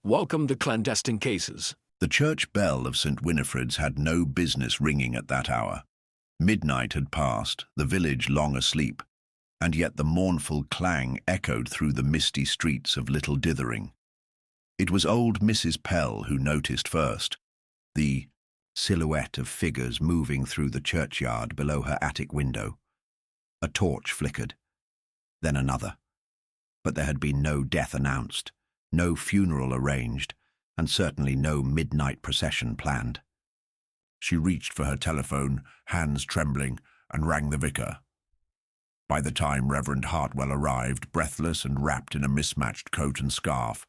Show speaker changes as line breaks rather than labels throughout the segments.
Welcome to Clandestine Cases.
The church bell of St. Winifred's had no business ringing at that hour. Midnight had passed, the village long asleep, and yet the mournful clang echoed through the misty streets of Little Dithering. It was old Mrs. Pell who noticed first, the silhouette of figures moving through the churchyard below her attic window. A torch flickered, then another. But there had been no death announced, no funeral arranged, and certainly no midnight procession planned. She reached for her telephone, hands trembling, and rang the vicar. By the time Reverend Hartwell arrived, breathless and wrapped in a mismatched coat and scarf,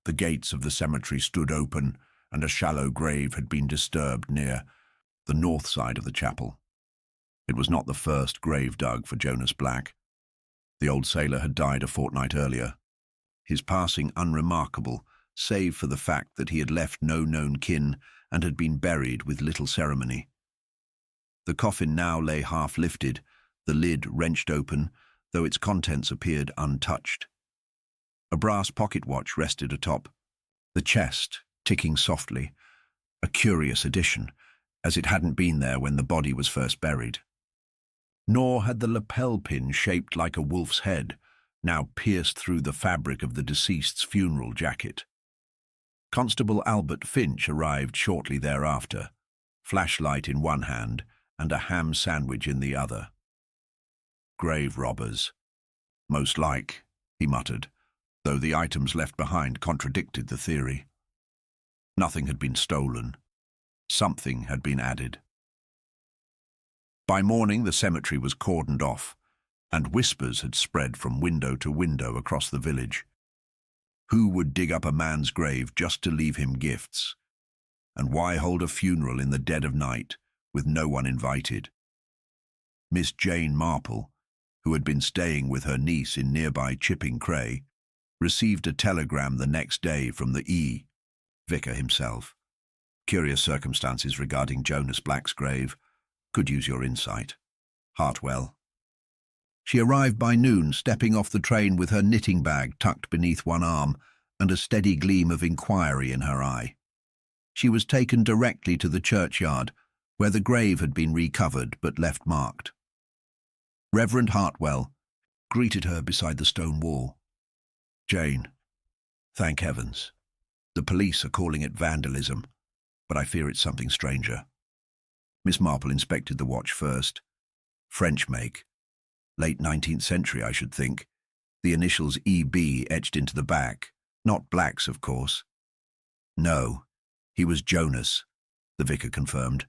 the gates of the cemetery stood open, and a shallow grave had been disturbed near the north side of the chapel. It was not the first grave dug for Jonas Black. The old sailor had died a fortnight earlier, his passing unremarkable, save for the fact that he had left no known kin and had been buried with little ceremony. The coffin now lay half lifted, the lid wrenched open, though its contents appeared untouched. A brass pocket watch rested atop, the chest ticking softly, a curious addition, as it hadn't been there when the body was first buried. Nor had the lapel pin shaped like a wolf's head, now pierced through the fabric of the deceased's funeral jacket. Constable Albert Finch arrived shortly thereafter, flashlight in one hand and a ham sandwich in the other. Grave robbers. Most like, he muttered, though the items left behind contradicted the theory. Nothing had been stolen. Something had been added. By morning, the cemetery was cordoned off, and whispers had spread from window to window across the village. Who would dig up a man's grave just to leave him gifts? And why hold a funeral in the dead of night, with no one invited? Miss Jane Marple, who had been staying with her niece in nearby Chipping Cray, received a telegram the next day from the vicar himself. Curious circumstances regarding Jonas Black's grave. Could use your insight. Hartwell. She arrived by noon, stepping off the train with her knitting bag tucked beneath one arm and a steady gleam of inquiry in her eye. She was taken directly to the churchyard, where the grave had been recovered but left marked. Reverend Hartwell greeted her beside the stone wall. Jane, thank heavens. The police are calling it vandalism, but I fear it's something stranger. Miss Marple inspected the watch first. French make. Late 19th century, I should think. The initials E.B. etched into the back. Not Black's, of course. No, he was Jonas, the vicar confirmed.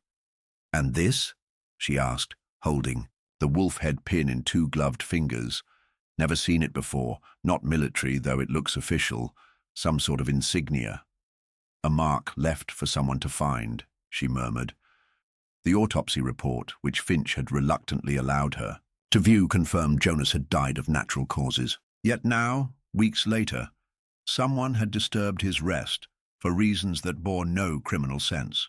And this? She asked, holding the wolf head pin in two gloved fingers. Never seen it before, not military, though it looks official, some sort of insignia. A mark left for someone to find, she murmured. The autopsy report, which Finch had reluctantly allowed her to view, confirmed Jonas had died of natural causes. Yet now, weeks later, someone had disturbed his rest for reasons that bore no criminal sense.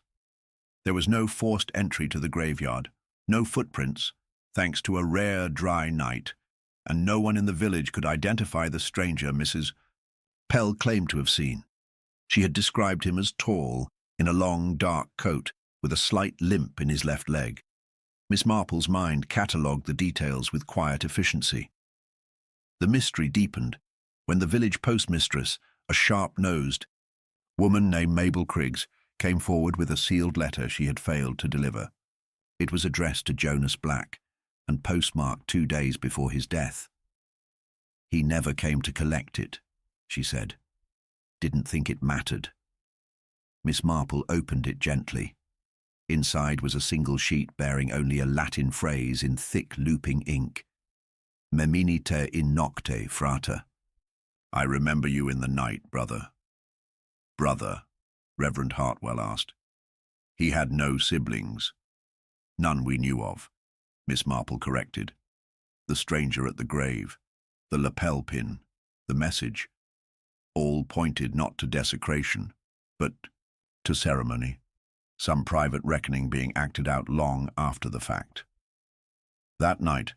There was no forced entry to the graveyard, no footprints, thanks to a rare dry night, and no one in the village could identify the stranger Mrs. Pell claimed to have seen. She had described him as tall, in a long, dark coat, with a slight limp in his left leg. Miss Marple's mind catalogued the details with quiet efficiency. The mystery deepened when the village postmistress, a sharp-nosed woman named Mabel Criggs, came forward with a sealed letter she had failed to deliver. It was addressed to Jonas Black and postmarked 2 days before his death. He never came to collect it, she said. Didn't think it mattered. Miss Marple opened it gently. Inside was a single sheet bearing only a Latin phrase in thick looping ink. Meminite in nocte, frater. I remember you in the night, brother. Brother, Reverend Hartwell asked. He had no siblings. None we knew of, Miss Marple corrected. The stranger at the grave, the lapel pin, the message, all pointed not to desecration, but to ceremony, some private reckoning being acted out long after the fact. That night,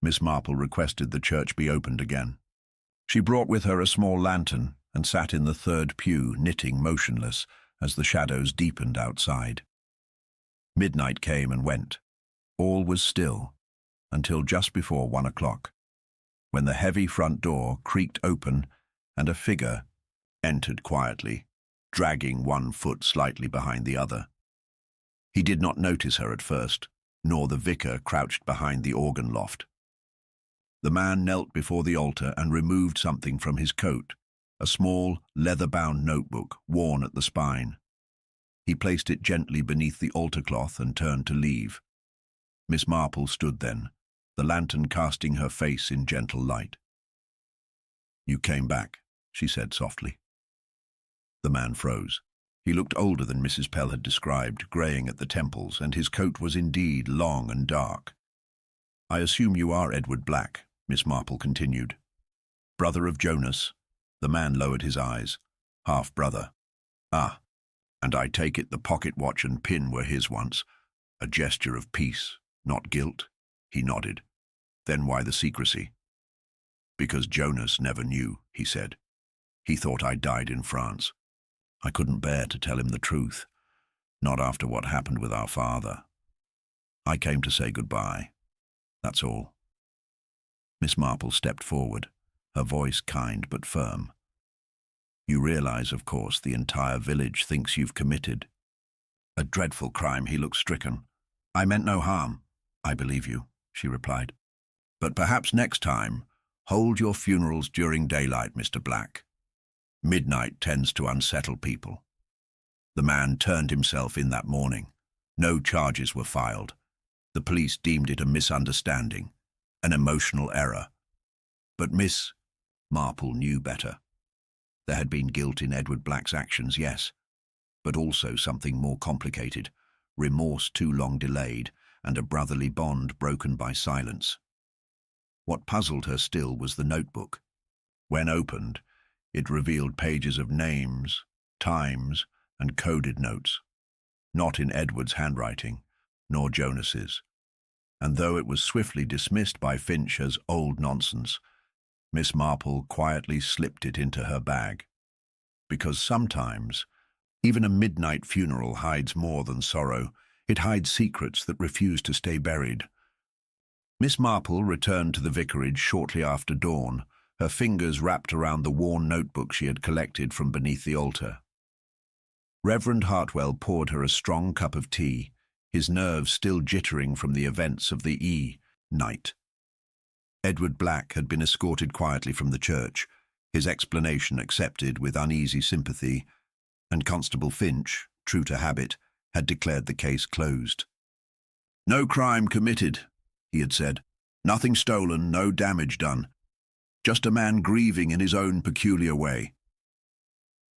Miss Marple requested the church be opened again. She brought with her a small lantern, and sat in the third pew, knitting motionless as the shadows deepened outside. Midnight came and went. All was still, until just before 1 o'clock, when the heavy front door creaked open and a figure entered quietly, dragging one foot slightly behind the other. He did not notice her at first, nor the vicar crouched behind the organ loft. The man knelt before the altar and removed something from his coat, a small, leather-bound notebook worn at the spine. He placed it gently beneath the altar cloth and turned to leave. Miss Marple stood then, the lantern casting her face in gentle light. "You came back," she said softly. The man froze. He looked older than Mrs. Pell had described, greying at the temples, and his coat was indeed long and dark. "I assume you are Edward Black," Miss Marple continued. "Brother of Jonas." The man lowered his eyes. "Half-brother. Ah, and I take it the pocket watch and pin were his once. A gesture of peace, not guilt." He nodded. "Then why the secrecy?" "Because Jonas never knew," he said. "He thought I died in France. I couldn't bear to tell him the truth, not after what happened with our father. I came to say goodbye. That's all." Miss Marple stepped forward, her voice kind but firm. "You realize, of course, the entire village thinks you've committed a dreadful crime." He looked stricken. "I meant no harm." "I believe you," she replied. "But perhaps next time, hold your funerals during daylight, Mr. Black. Midnight tends to unsettle people. The man turned himself in that morning. No charges were filed. The police deemed it a misunderstanding, an emotional error. But Miss Marple knew better. There had been guilt in Edward Black's actions, yes, but also something more complicated, remorse too long delayed, and a brotherly bond broken by silence. What puzzled her still was the notebook. When opened, it revealed pages of names, times, and coded notes, not in Edward's handwriting, nor Jonas's. And though it was swiftly dismissed by Finch as old nonsense, Miss Marple quietly slipped it into her bag. Because sometimes, even a midnight funeral hides more than sorrow. It hides secrets that refuse to stay buried. Miss Marple returned to the vicarage shortly after dawn, her fingers wrapped around the worn notebook she had collected from beneath the altar. Reverend Hartwell poured her a strong cup of tea, his nerves still jittering from the events of the night. Edward Black had been escorted quietly from the church, his explanation accepted with uneasy sympathy, and Constable Finch, true to habit, had declared the case closed. "No crime committed," he had said. "Nothing stolen, no damage done. Just a man grieving in his own peculiar way."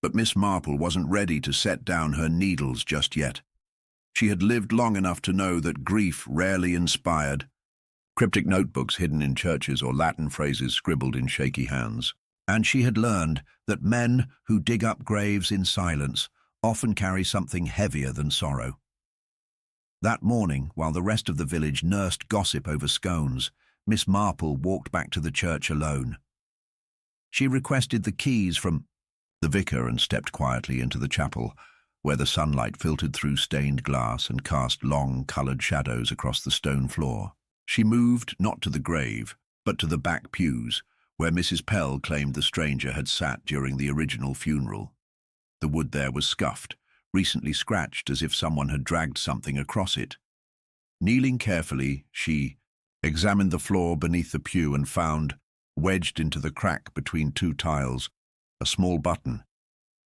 But Miss Marple wasn't ready to set down her needles just yet. She had lived long enough to know that grief rarely inspired. Cryptic notebooks hidden in churches or Latin phrases scribbled in shaky hands. And she had learned that men who dig up graves in silence often carry something heavier than sorrow. That morning, while the rest of the village nursed gossip over scones, Miss Marple walked back to the church alone. She requested the keys from the vicar and stepped quietly into the chapel, where the sunlight filtered through stained glass and cast long, coloured shadows across the stone floor. She moved not to the grave, but to the back pews, where Mrs. Pell claimed the stranger had sat during the original funeral. The wood there was scuffed, recently scratched as if someone had dragged something across it. Kneeling carefully, she examined the floor beneath the pew and found, wedged into the crack between two tiles, a small button,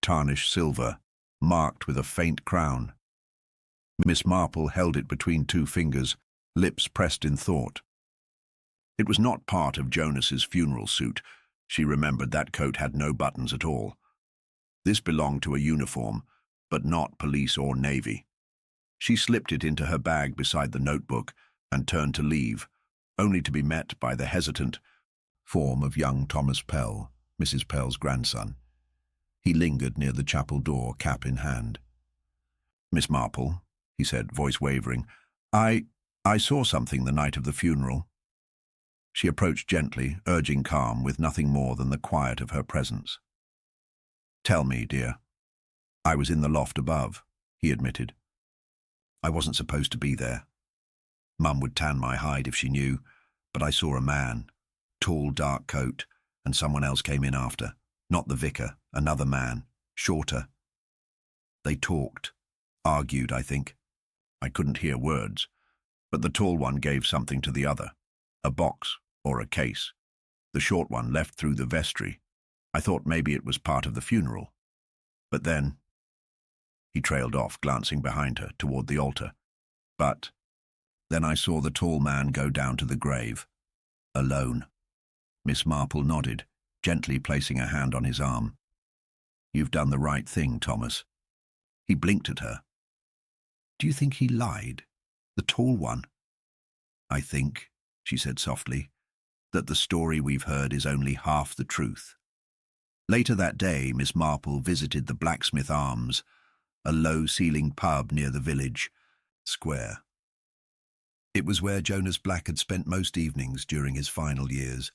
tarnished silver, marked with a faint crown. Miss Marple held it between two fingers, lips pressed in thought. It was not part of Jonas's funeral suit. She remembered that coat had no buttons at all. This belonged to a uniform, but not police or navy. She slipped it into her bag beside the notebook and turned to leave, only to be met by the hesitant form of young Thomas Pell, Mrs. Pell's grandson. He lingered near the chapel door, cap in hand. "Miss Marple," he said, voice wavering, I saw something the night of the funeral." She approached gently, urging calm with nothing more than the quiet of her presence. Tell me, dear. I was in the loft above, he admitted. I wasn't supposed to be there. Mum would tan my hide if she knew, but I saw a man, tall, dark coat, and someone else came in after. Not the vicar, another man, shorter. They talked, argued, I think. I couldn't hear words, but the tall one gave something to the other, a box or a case. The short one left through the vestry. I thought maybe it was part of the funeral. But then... He trailed off, glancing behind her, toward the altar. But then I saw the tall man go down to the grave, alone. Miss Marple nodded, gently placing a hand on his arm. You've done the right thing, Thomas. He blinked at her. Do you think he lied? The tall one? I think, she said softly, that the story we've heard is only half the truth. Later that day, Miss Marple visited the Blacksmith Arms, a low-ceilinged pub near the village square. It was where Jonas Black had spent most evenings during his final years,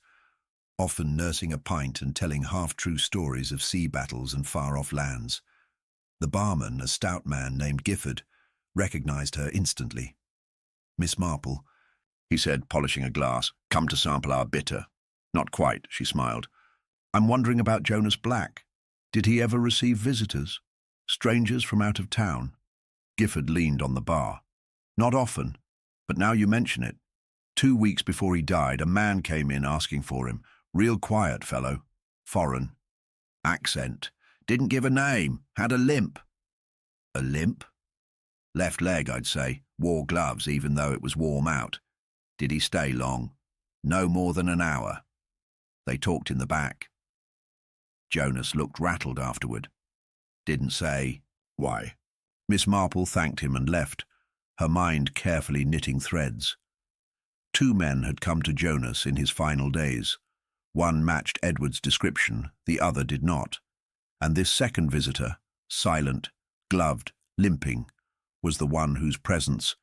often nursing a pint and telling half-true stories of sea battles and far-off lands. The barman, a stout man named Gifford, recognized her instantly. Miss Marple, he said, polishing a glass, come to sample our bitter. Not quite, she smiled. I'm wondering about Jonas Black. Did he ever receive visitors? Strangers from out of town? Gifford leaned on the bar. Not often, but now you mention it. 2 weeks before he died, a man came in asking for him. Real quiet fellow. Foreign. Accent. Didn't give a name. Had a limp. A limp? Left leg, I'd say. Wore gloves, even though it was warm out. Did he stay long? No more than an hour. They talked in the back. Jonas looked rattled afterward. Didn't say why. Miss Marple thanked him and left, her mind carefully knitting threads. 2 men had come to Jonas in his final days. One matched Edward's description, the other did not. And this second visitor, silent, gloved, limping, was the one whose presence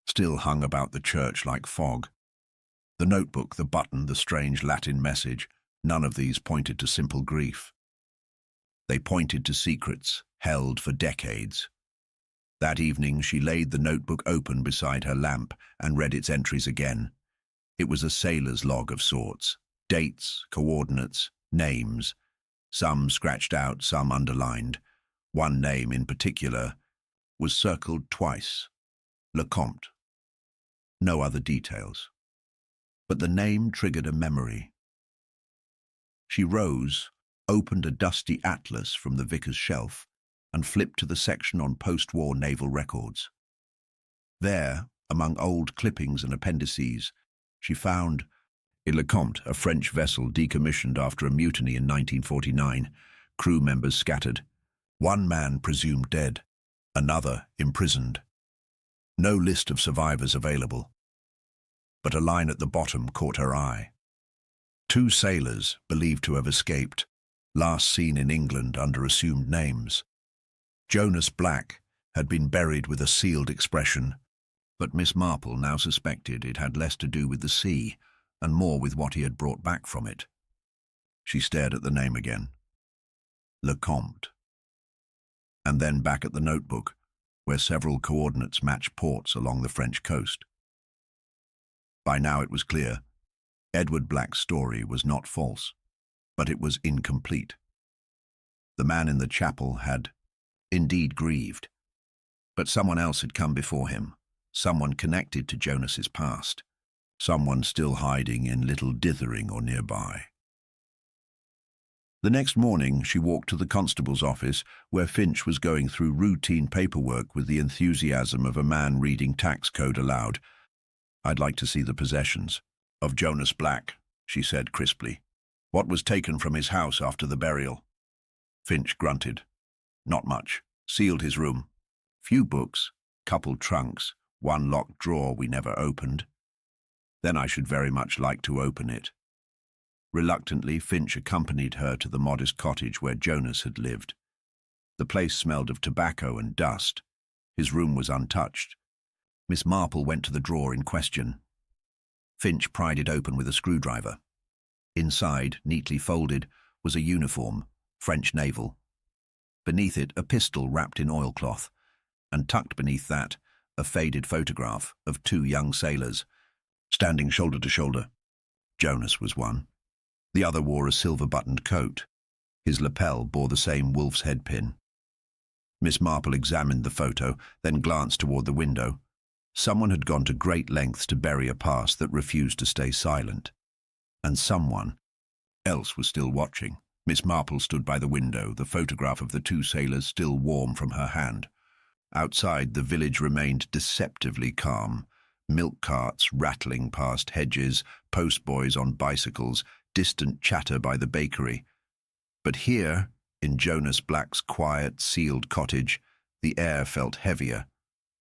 still hung about the church like fog. The notebook, the button, the strange Latin message, none of these pointed to simple grief. They pointed to secrets held for decades. That evening she laid the notebook open beside her lamp and read its entries again. It was a sailor's log of sorts. Dates, coordinates, names. Some scratched out, some underlined. One name in particular was circled twice. Lecomte. No other details. But the name triggered a memory. She rose, opened a dusty atlas from the vicar's shelf, and flipped to the section on post-war naval records. There, among old clippings and appendices, she found Lecomte, a French vessel decommissioned after a mutiny in 1949, crew members scattered. 1 man presumed dead, another imprisoned. No list of survivors available. But a line at the bottom caught her eye. 2 sailors, believed to have escaped, last seen in England under assumed names. Jonas Black had been buried with a sealed expression, but Miss Marple now suspected it had less to do with the sea and more with what he had brought back from it. She stared at the name again. Lecomte. And then back at the notebook, where several coordinates matched ports along the French coast. By now it was clear, Edward Black's story was not false, but it was incomplete. The man in the chapel had indeed grieved, but someone else had come before him, someone connected to Jonas's past, someone still hiding in Little Dithering or nearby. The next morning she walked to the constable's office, where Finch was going through routine paperwork with the enthusiasm of a man reading tax code aloud. I'd like to see the possessions of Jonas Black, she said crisply. What was taken from his house after the burial? Finch grunted. Not much. Sealed his room. Few books, couple trunks, 1 locked drawer we never opened. Then I should very much like to open it. Reluctantly, Finch accompanied her to the modest cottage where Jonas had lived. The place smelled of tobacco and dust. His room was untouched. Miss Marple went to the drawer in question. Finch pried it open with a screwdriver. Inside, neatly folded, was a uniform, French naval, Beneath it, a pistol wrapped in oilcloth, and tucked beneath that, a faded photograph of two young sailors, standing shoulder to shoulder. Jonas was one. The other wore a silver-buttoned coat. His lapel bore the same wolf's head pin. Miss Marple examined the photo, then glanced toward the window. Someone had gone to great lengths to bury a past that refused to stay silent. And someone else was still watching. Miss Marple stood by the window, the photograph of the two sailors still warm from her hand. Outside, the village remained deceptively calm. Milk carts rattling past hedges, postboys on bicycles, distant chatter by the bakery. But here, in Jonas Black's quiet, sealed cottage, the air felt heavier.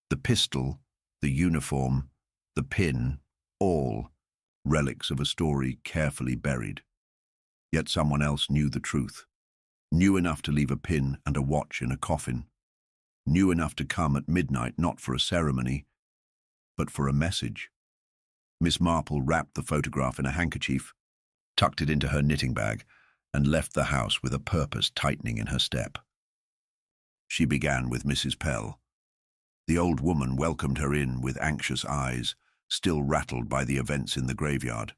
The pistol, the uniform, the pin, all relics of a story carefully buried. Yet someone else knew the truth, knew enough to leave a pin and a watch in a coffin, knew enough to come at midnight not for a ceremony, but for a message. Miss Marple wrapped the photograph in a handkerchief, tucked it into her knitting bag, and left the house with a purpose tightening in her step. She began with Mrs. Pell. The old woman welcomed her in with anxious eyes, still rattled by the events in the graveyard.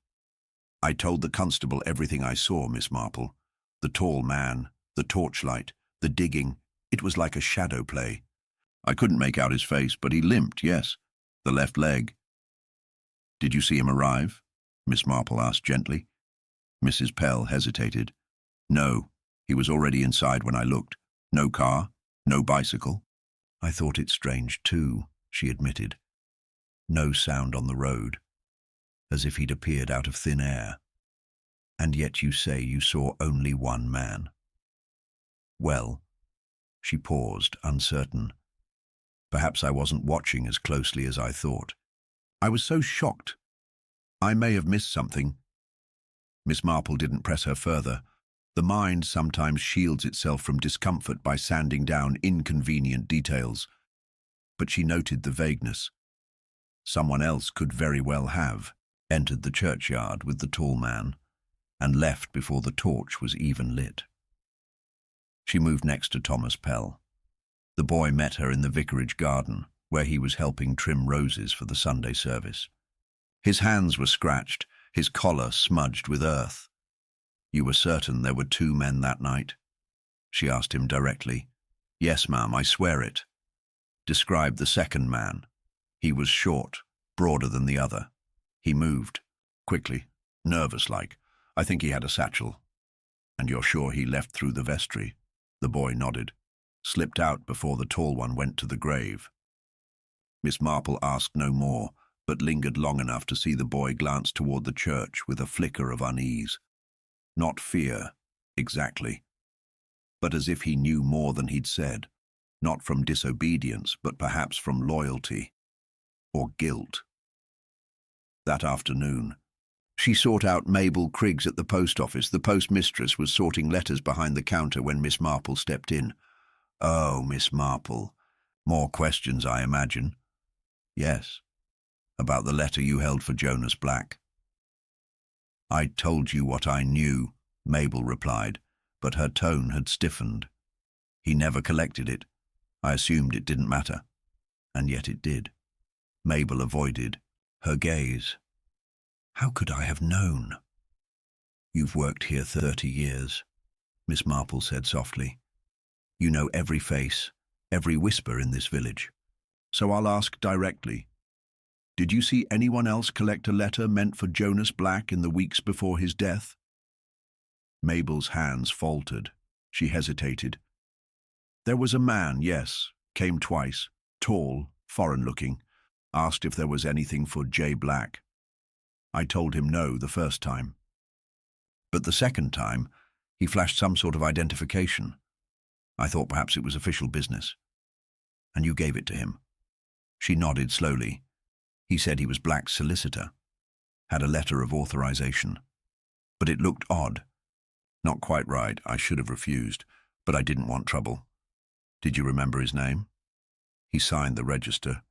I told the constable everything I saw, Miss Marple. The tall man, the torchlight, the digging. It was like a shadow play. I couldn't make out his face, but he limped, yes. The left leg. Did you see him arrive? Miss Marple asked gently. Mrs. Pell hesitated. No, he was already inside when I looked. No car, no bicycle. I thought it strange too, she admitted. No sound on the road, as if he'd appeared out of thin air. And yet you say you saw only one man. Well, she paused, uncertain. Perhaps I wasn't watching as closely as I thought. I was so shocked. I may have missed something. Miss Marple didn't press her further. The mind sometimes shields itself from discomfort by sanding down inconvenient details. But she noted the vagueness. Someone else could very well have entered the churchyard with the tall man and left before the torch was even lit. She moved next to Thomas Pell. The boy met her in the vicarage garden, where he was helping trim roses for the Sunday service. His hands were scratched, his collar smudged with earth. You were certain there were two men that night? She asked him directly. Yes, ma'am, I swear it. Describe the second man. He was short, broader than the other. He moved, quickly, nervous-like. I think he had a satchel. And you're sure he left through the vestry? The boy nodded. Slipped out before the tall one went to the grave. Miss Marple asked no more, but lingered long enough to see the boy glance toward the church with a flicker of unease. Not fear, exactly, but as if he knew more than he'd said, not from disobedience, but perhaps from loyalty or guilt. That afternoon, she sought out Mabel Criggs at the post office. The postmistress was sorting letters behind the counter when Miss Marple stepped in. Oh, Miss Marple. More questions, I imagine. Yes, about the letter you held for Jonas Black. I told you what I knew, Mabel replied, but her tone had stiffened. He never collected it. I assumed it didn't matter. And yet it did. Mabel avoided her gaze. How could I have known? You've worked here 30 years, Miss Marple said softly. You know every face, every whisper in this village. So I'll ask directly. Did you see anyone else collect a letter meant for Jonas Black in the weeks before his death? Mabel's hands faltered. She hesitated. There was a man, yes, came twice, tall, foreign-looking, asked if there was anything for J. Black. I told him no the first time. But the second time, he flashed some sort of identification. I thought perhaps it was official business. And you gave it to him. She nodded slowly. He said he was Black's solicitor, had a letter of authorization. But it looked odd. Not quite right, I should have refused, but I didn't want trouble. Did you remember his name? He signed the register.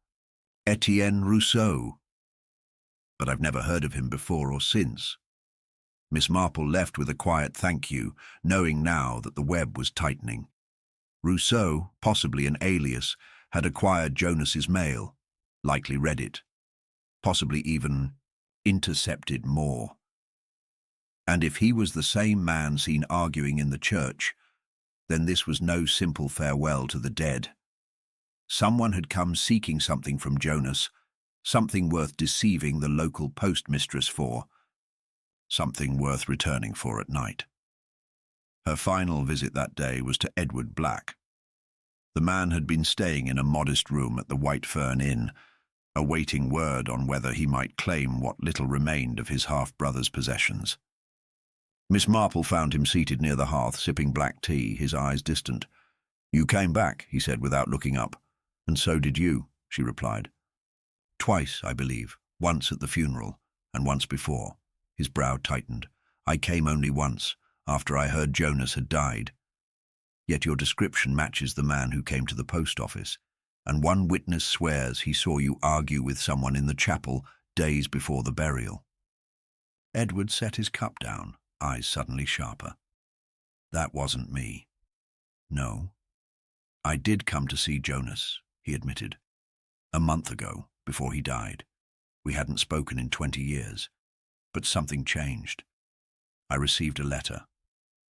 Etienne Rousseau. But I've never heard of him before or since. Miss Marple left with a quiet thank you, knowing now that the web was tightening. Rousseau, possibly an alias, had acquired Jonas's mail, likely read it, possibly even intercepted more. And if he was the same man seen arguing in the church, then this was no simple farewell to the dead. Someone had come seeking something from Jonas, something worth deceiving the local postmistress for, something worth returning for at night. Her final visit that day was to Edward Black. The man had been staying in a modest room at the White Fern Inn, awaiting word on whether he might claim what little remained of his half-brother's possessions. Miss Marple found him seated near the hearth, sipping black tea, his eyes distant. "You came back," he said without looking up. "And so did you," she replied. "Twice, I believe, once at the funeral, and once before." His brow tightened. "I came only once, after I heard Jonas had died. Yet your description matches the man who came to the post office, and one witness swears he saw you argue with someone in the chapel days before the burial." Edward set his cup down, eyes suddenly sharper. "That wasn't me. No. I did come to see Jonas," he admitted. "A month ago, before he died. We hadn't spoken in 20 years. But something changed. I received a letter.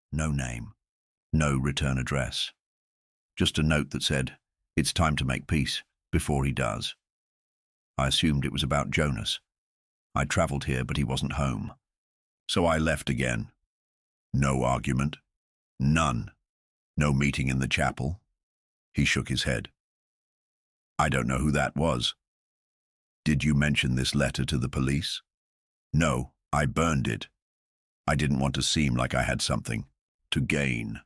No name. No return address. Just a note that said, 'It's time to make peace, before he does.' I assumed it was about Jonas. I travelled here, but he wasn't home. So I left again. No argument. None. No meeting in the chapel." He shook his head. "I don't know who that was." "Did you mention this letter to the police?" "No, I burned it. I didn't want to seem like I had something to gain."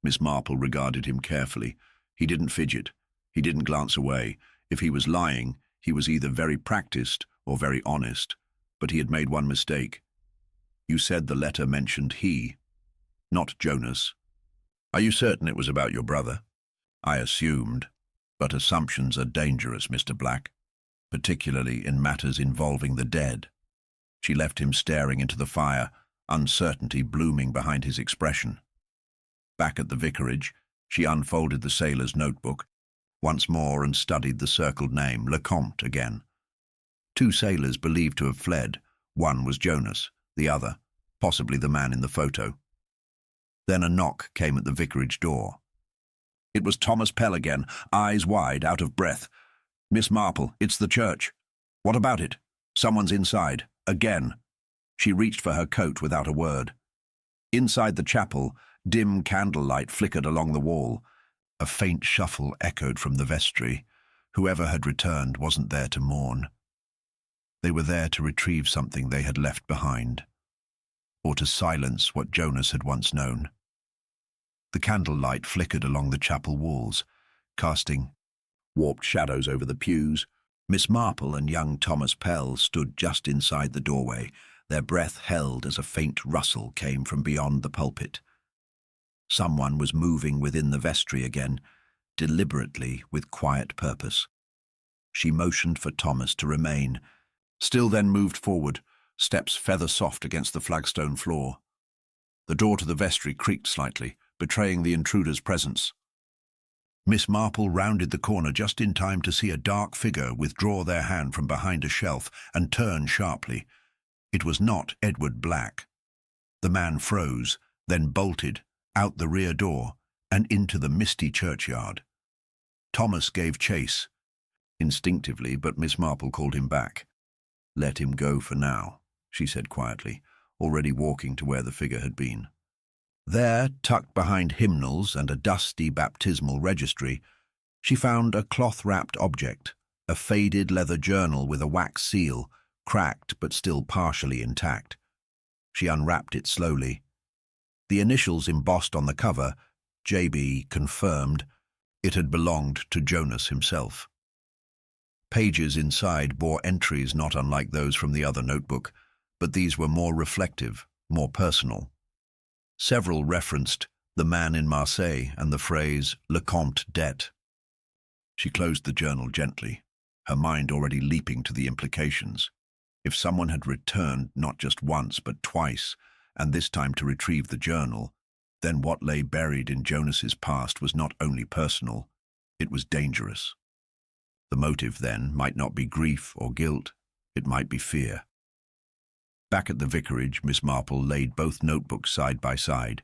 Miss Marple regarded him carefully. He didn't fidget. He didn't glance away. If he was lying, he was either very practiced or very honest. But he had made one mistake. "You said the letter mentioned he, not Jonas. Are you certain it was about your brother?" "I assumed. But assumptions are dangerous, Mr. Black, particularly in matters involving the dead." She left him staring into the fire, uncertainty blooming behind his expression. Back at the vicarage, she unfolded the sailor's notebook once more and studied the circled name, Lecomte, again. 2 sailors believed to have fled. One was Jonas, the other, possibly the man in the photo. Then a knock came at the vicarage door. It was Thomas Pell again, eyes wide, out of breath. "Miss Marple, it's the church." "What about it?" "Someone's inside. Again." She reached for her coat without a word. Inside the chapel, dim candlelight flickered along the wall. A faint shuffle echoed from the vestry. Whoever had returned wasn't there to mourn. They were there to retrieve something they had left behind, or to silence what Jonas had once known. The candlelight flickered along the chapel walls, casting warped shadows over the pews. Miss Marple and young Thomas Pell stood just inside the doorway, their breath held as a faint rustle came from beyond the pulpit. Someone was moving within the vestry again, deliberately, with quiet purpose. She motioned for Thomas to remain, still then moved forward, steps feather-soft against the flagstone floor. The door to the vestry creaked slightly, betraying the intruder's presence. Miss Marple rounded the corner just in time to see a dark figure withdraw their hand from behind a shelf and turn sharply. It was not Edward Black. The man froze, then bolted, out the rear door, and into the misty churchyard. Thomas gave chase, instinctively, but Miss Marple called him back. "Let him go for now," she said quietly, already walking to where the figure had been. There, tucked behind hymnals and a dusty baptismal registry, she found a cloth-wrapped object, a faded leather journal with a wax seal, cracked but still partially intact. She unwrapped it slowly. The initials embossed on the cover, JB, confirmed it had belonged to Jonas himself. Pages inside bore entries not unlike those from the other notebook, but these were more reflective, more personal. Several referenced the man in Marseille and the phrase Lecomte debt. She closed the journal gently, her mind already leaping to the implications. If someone had returned not just once but twice, and this time to retrieve the journal, Then what lay buried in Jonas's past was not only personal, it was dangerous. The motive, then, might not be grief or guilt, it might be fear. Back at the vicarage, Miss Marple laid both notebooks side by side,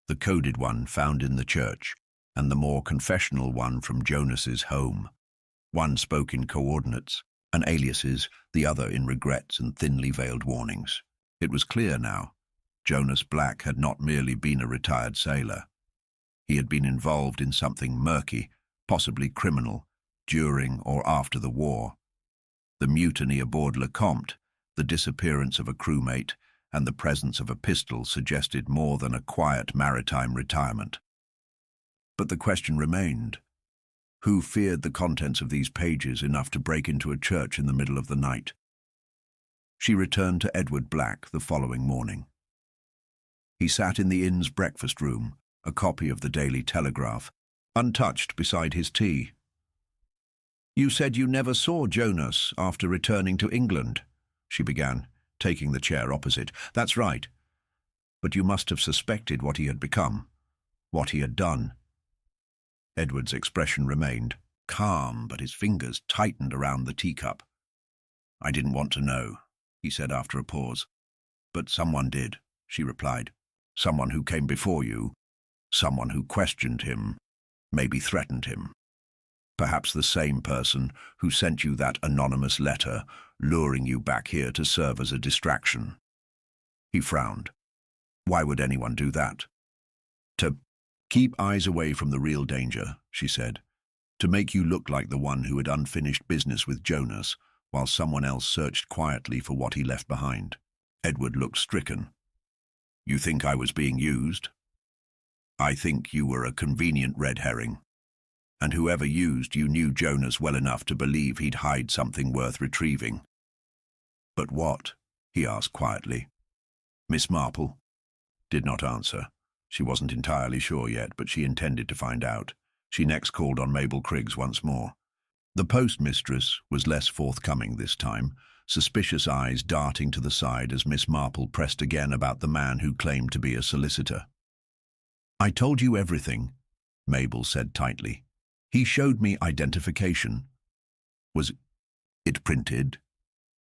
the coded one found in the church, and the more confessional one from Jonas's home. One spoke in coordinates and aliases, the other in regrets and thinly veiled warnings. It was clear now. Jonas Black had not merely been a retired sailor. He had been involved in something murky, possibly criminal, during or after the war. The mutiny aboard LeCompte, the disappearance of a crewmate, and the presence of a pistol suggested more than a quiet maritime retirement. But the question remained. Who feared the contents of these pages enough to break into a church in the middle of the night? She returned to Edward Black the following morning. He sat in the inn's breakfast room, a copy of the Daily Telegraph, untouched beside his tea. "You said you never saw Jonas after returning to England," she began, taking the chair opposite. "That's right. But you must have suspected what he had become, what he had done." Edward's expression remained calm, but his fingers tightened around the teacup. "I didn't want to know," he said after a pause. "But someone did," she replied. "Someone who came before you, someone who questioned him, maybe threatened him. Perhaps the same person who sent you that anonymous letter, luring you back here to serve as a distraction." He frowned. "Why would anyone do that?" "To keep eyes away from the real danger," she said. "To make you look like the one who had unfinished business with Jonas, while someone else searched quietly for what he left behind." Edward looked stricken. "You think I was being used?" "I think you were a convenient red herring. And whoever used you knew Jonas well enough to believe he'd hide something worth retrieving." "But what?" he asked quietly. Miss Marple did not answer. She wasn't entirely sure yet, but she intended to find out. She next called on Mabel Criggs once more. The postmistress was less forthcoming this time, suspicious eyes darting to the side as Miss Marple pressed again about the man who claimed to be a solicitor. "I told you everything," Mabel said tightly. "He showed me identification." "Was it printed?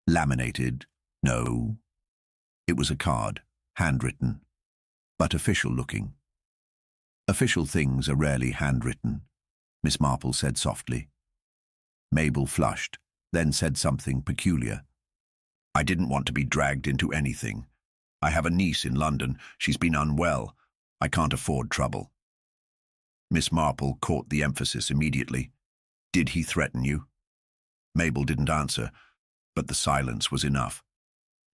Laminated?" "No. It was a card, handwritten, but official-looking." "Official things are rarely handwritten," Miss Marple said softly. Mabel flushed, then said something peculiar. "I didn't want to be dragged into anything. I have a niece in London. She's been unwell. I can't afford trouble." Miss Marple caught the emphasis immediately. "Did he threaten you?" Mabel didn't answer, but the silence was enough.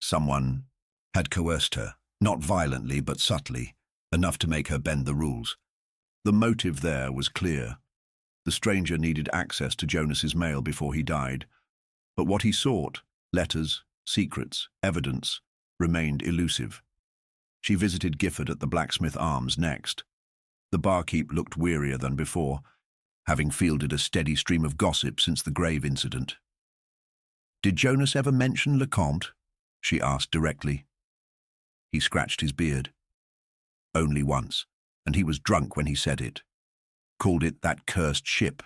Someone had coerced her, not violently but subtly, enough to make her bend the rules. The motive there was clear. The stranger needed access to Jonas's mail before he died. But what he sought, letters, secrets, evidence, remained elusive. She visited Gifford at the Blacksmith Arms next. The barkeep looked wearier than before, having fielded a steady stream of gossip since the grave incident. "Did Jonas ever mention LeCompte?" she asked directly. He scratched his beard. "Only once, and he was drunk when he said it. Called it that cursed ship.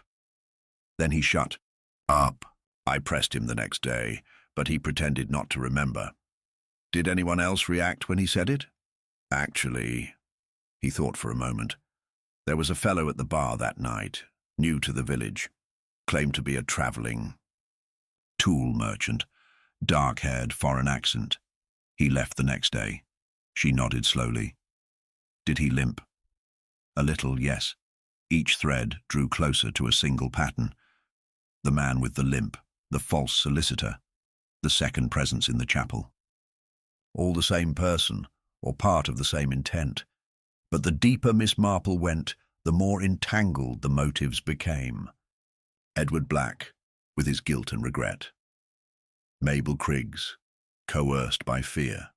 Then he shut up. I pressed him the next day, but he pretended not to remember." "Did anyone else react when he said it?" "Actually," he thought for a moment, "there was a fellow at the bar that night, new to the village, claimed to be a travelling tool merchant, dark-haired, foreign accent. He left the next day." She nodded slowly. "Did he limp?" "A little, yes." Each thread drew closer to a single pattern. The man with the limp, the false solicitor, the second presence in the chapel. All the same person, or part of the same intent. But the deeper Miss Marple went, the more entangled the motives became. Edward Black, with his guilt and regret. Mabel Criggs, coerced by fear.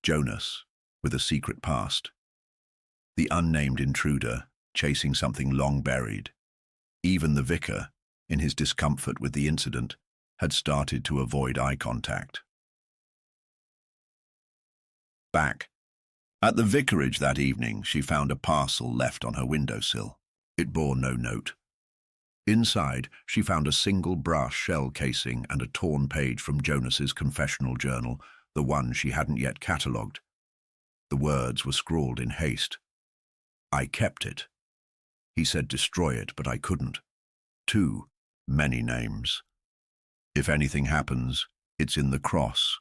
Jonas, with a secret past. The unnamed intruder, chasing something long buried. Even the vicar, in his discomfort with the incident, had started to avoid eye contact. Back At the vicarage that evening, she found a parcel left on her windowsill. It bore no note. Inside, she found a single brass shell casing and a torn page from Jonas's confessional journal, the one she hadn't yet catalogued. The words were scrawled in haste. "I kept it. He said destroy it, but I couldn't. Too many names. If anything happens, it's in the cross."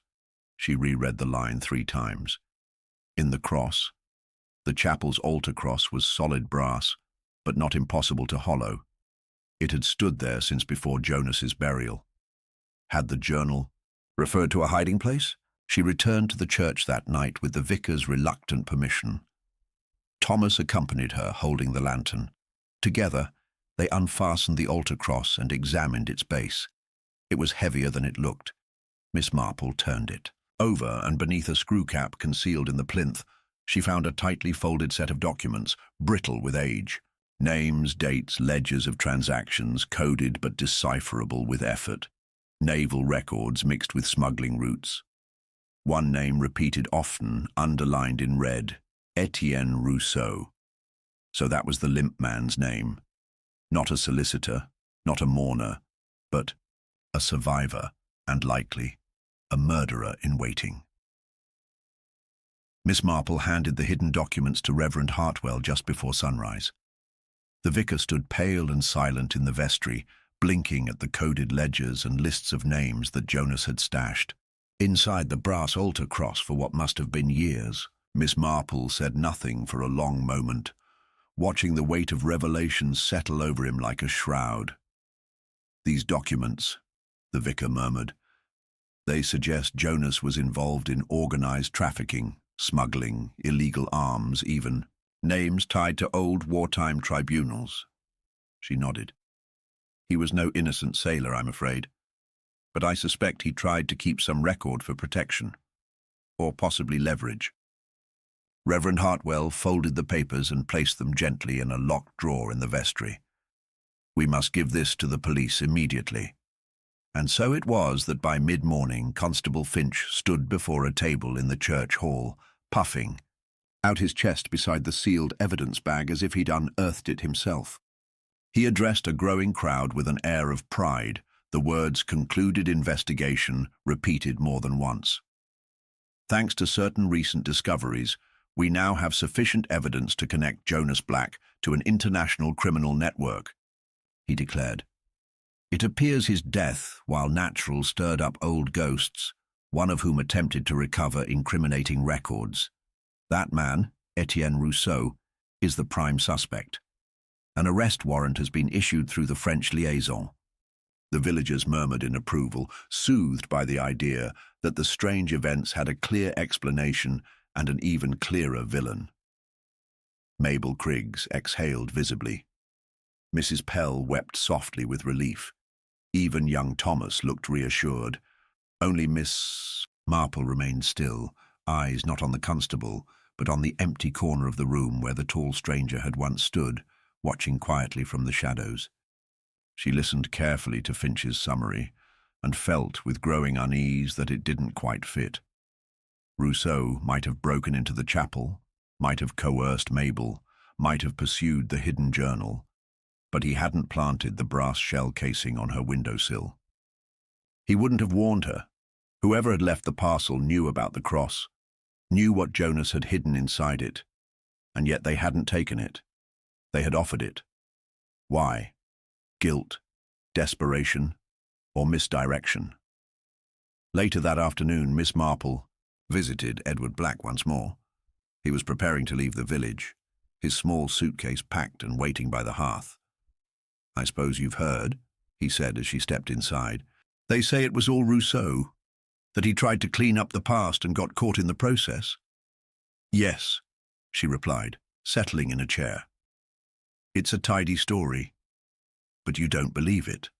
She reread the line 3 times. In the cross. The chapel's altar cross was solid brass, but not impossible to hollow. It had stood there since before Jonas's burial. Had the journal referred to a hiding place? She returned to the church that night with the vicar's reluctant permission. Thomas accompanied her, holding the lantern. Together, they unfastened the altar cross and examined its base. It was heavier than it looked. Miss Marple turned it over, and beneath a screw cap concealed in the plinth, she found a tightly folded set of documents, brittle with age. Names, dates, ledgers of transactions, coded but decipherable with effort. Naval records mixed with smuggling routes. One name repeated often, underlined in red, Etienne Rousseau. So that was the limp man's name. Not a solicitor, not a mourner, but a survivor, and likely a murderer in waiting. Miss Marple handed the hidden documents to Reverend Hartwell just before sunrise. The vicar stood pale and silent in the vestry, blinking at the coded ledgers and lists of names that Jonas had stashed. Inside the brass altar cross for what must have been years, Miss Marple said nothing for a long moment, watching the weight of revelation settle over him like a shroud. "These documents," the vicar murmured, "they suggest Jonas was involved in organized trafficking, smuggling, illegal arms even. Names tied to old wartime tribunals." She nodded. "He was no innocent sailor, I'm afraid. But I suspect he tried to keep some record for protection. Or possibly leverage." Reverend Hartwell folded the papers and placed them gently in a locked drawer in the vestry. "We must give this to the police immediately." And so it was that by mid-morning Constable Finch stood before a table in the church hall, puffing out his chest beside the sealed evidence bag as if he'd unearthed it himself. He addressed a growing crowd with an air of pride, the words "concluded investigation" repeated more than once. "Thanks to certain recent discoveries, we now have sufficient evidence to connect Jonas Black to an international criminal network," he declared. "It appears his death, while natural, stirred up old ghosts, one of whom attempted to recover incriminating records. That man, Etienne Rousseau, is the prime suspect. An arrest warrant has been issued through the French liaison." The villagers murmured in approval, soothed by the idea that the strange events had a clear explanation and an even clearer villain. Mabel Criggs exhaled visibly. Mrs. Pell wept softly with relief. Even young Thomas looked reassured. Only Miss Marple remained still, eyes not on the constable, but on the empty corner of the room where the tall stranger had once stood, watching quietly from the shadows. She listened carefully to Finch's summary, and felt with growing unease that it didn't quite fit. Rousseau might have broken into the chapel, might have coerced Mabel, might have pursued the hidden journal, but he hadn't planted the brass shell casing on her windowsill. He wouldn't have warned her. Whoever had left the parcel knew about the cross, knew what Jonas had hidden inside it, and yet they hadn't taken it. They had offered it. Why? Guilt, desperation, or misdirection? Later that afternoon, Miss Marple visited Edward Black once more. He was preparing to leave the village, his small suitcase packed and waiting by the hearth. "I suppose you've heard," he said as she stepped inside. "They say it was all Rousseau, that he tried to clean up the past and got caught in the process." "Yes," she replied, settling in a chair. "It's a tidy story, but you don't believe it."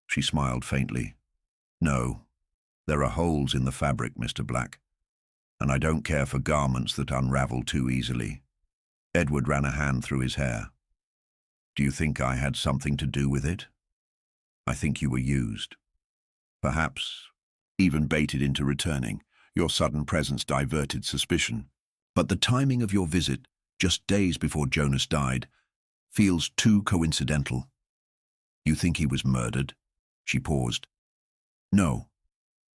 She smiled faintly. "No, there are holes in the fabric, Mr. Black, and I don't care for garments that unravel too easily." Edward ran a hand through his hair. "Do you think I had something to do with it? I think you were used. Perhaps even baited into returning. Your sudden presence diverted suspicion. But the timing of your visit, just days before Jonas died, feels too coincidental. You think he was murdered? She paused. No,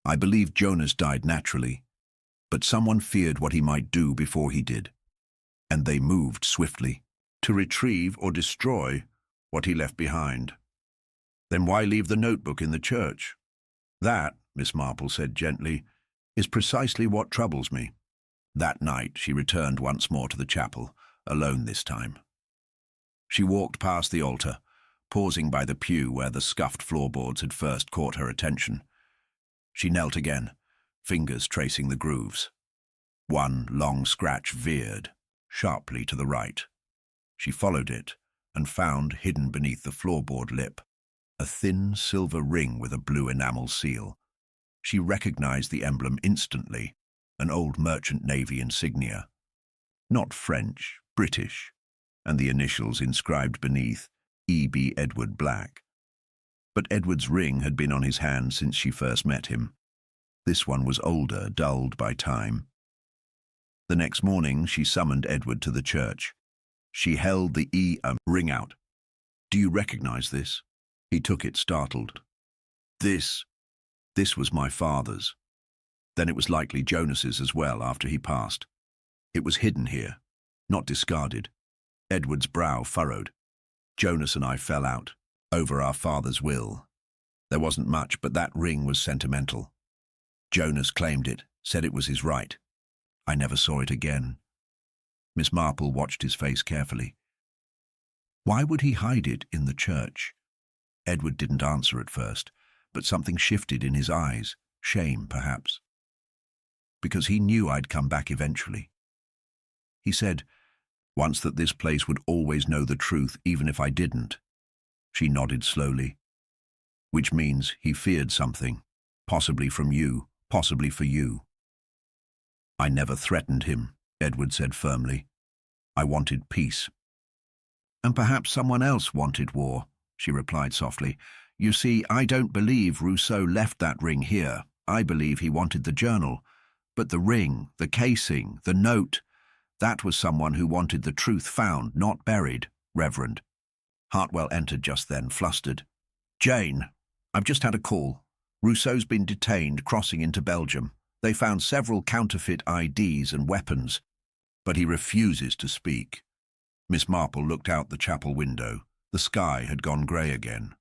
I believe Jonas died naturally, but someone feared what he might do before he did, and they moved swiftly to retrieve or destroy what he left behind. Then why leave the notebook in the church? That, Miss Marple said gently, is precisely what troubles me. That night she returned once more to the chapel, alone this time. She walked past the altar, pausing by the pew where the scuffed floorboards had first caught her attention. She knelt again, fingers tracing the grooves. One long scratch veered, sharply to the right. She followed it and found, hidden beneath the floorboard lip, a thin silver ring with a blue enamel seal. She recognized the emblem instantly, an old merchant navy insignia. Not French, British, and the initials inscribed beneath, E.B. Edward Black. But Edward's ring had been on his hand since she first met him. This one was older, dulled by time. The next morning she summoned Edward to the church. She held the ring out. Do you recognize this? He took it, startled. This was my father's. Then it was likely Jonas's as well after he passed. It was hidden here, not discarded. Edward's brow furrowed. Jonas and I fell out, over our father's will. There wasn't much, but that ring was sentimental. Jonas claimed it, said it was his right. I never saw it again. Miss Marple watched his face carefully. Why would he hide it in the church? Edward didn't answer at first, but something shifted in his eyes, shame perhaps. Because he knew I'd come back eventually. He said, once that this place would always know the truth even if I didn't. She nodded slowly. Which means he feared something, possibly from you, possibly for you. I never threatened him, Edward said firmly. I wanted peace. And perhaps someone else wanted war, she replied softly. You see, I don't believe Rousseau left that ring here. I believe he wanted the journal. But the ring, the casing, the note, that was someone who wanted the truth found, not buried, Reverend. Hartwell entered just then, flustered. Jane, I've just had a call. Rousseau's been detained crossing into Belgium. They found several counterfeit IDs and weapons, but he refuses to speak. Miss Marple looked out the chapel window. The sky had gone grey again.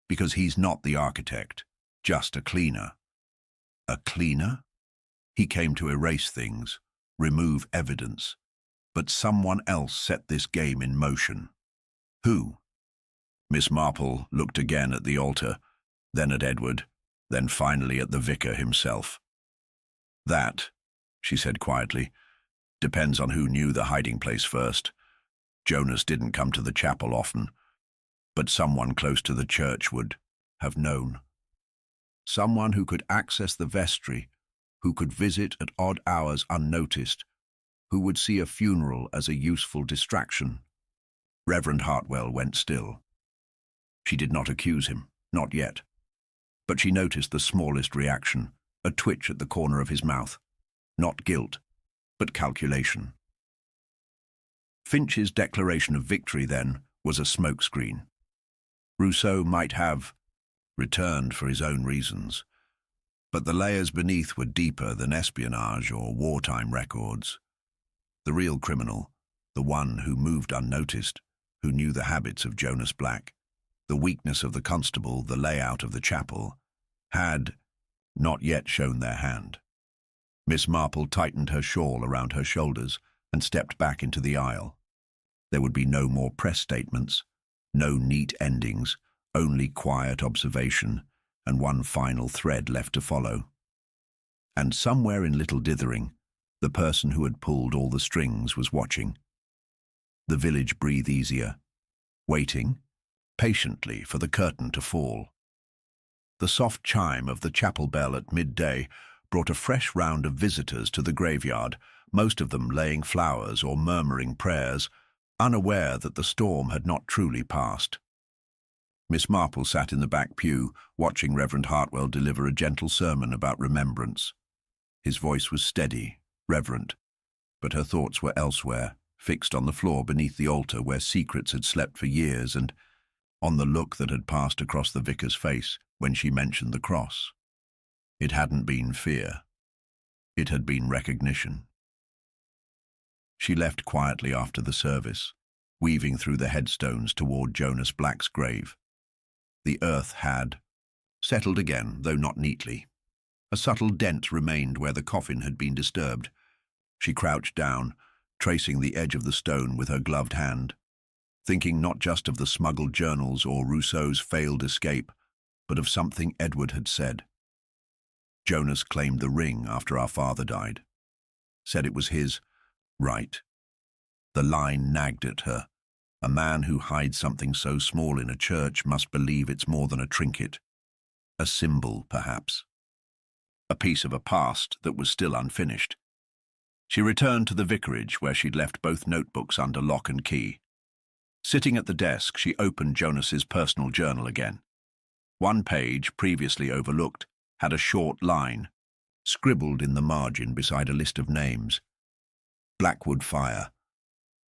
Because he's not the architect, just a cleaner. A cleaner? He came to erase things, remove evidence. But someone else set this game in motion. Who? Miss Marple looked again at the altar, then at Edward, then finally at the vicar himself. That, she said quietly, depends on who knew the hiding place first. Jonas didn't come to the chapel often, but someone close to the church would have known. Someone who could access the vestry, who could visit at odd hours unnoticed, who would see a funeral as a useful distraction. Reverend Hartwell went still. She did not accuse him, not yet. But she noticed the smallest reaction, a twitch at the corner of his mouth. Not guilt, but calculation. Finch's declaration of victory, then, was a smokescreen. Rousseau might have returned for his own reasons, but the layers beneath were deeper than espionage or wartime records. The real criminal, the one who moved unnoticed, who knew the habits of Jonas Black, the weakness of the constable, the layout of the chapel, had not yet shown their hand. Miss Marple tightened her shawl around her shoulders and stepped back into the aisle. There would be no more press statements, no neat endings, only quiet observation, and one final thread left to follow. And somewhere in Little Dithering, the person who had pulled all the strings was watching. The village breathed easier, waiting, patiently for the curtain to fall. The soft chime of the chapel bell at midday brought a fresh round of visitors to the graveyard, most of them laying flowers or murmuring prayers, unaware that the storm had not truly passed. Miss Marple sat in the back pew, watching Reverend Hartwell deliver a gentle sermon about remembrance. His voice was steady, reverent, but her thoughts were elsewhere, fixed on the floor beneath the altar where secrets had slept for years, and on the look that had passed across the vicar's face when she mentioned the cross. It hadn't been fear. It had been recognition. She left quietly after the service, weaving through the headstones toward Jonas Black's grave. The earth had settled again, though not neatly. A subtle dent remained where the coffin had been disturbed. She crouched down, tracing the edge of the stone with her gloved hand, thinking not just of the smuggled journals or Rousseau's failed escape, but of something Edward had said. Jonas claimed the ring after our father died. Said it was his. Right. The line nagged at her. A man who hides something so small in a church must believe it's more than a trinket. A symbol, perhaps. A piece of a past that was still unfinished. She returned to the vicarage where she'd left both notebooks under lock and key. Sitting at the desk, she opened Jonas's personal journal again. One page, previously overlooked, had a short line, scribbled in the margin beside a list of names. Blackwood fire.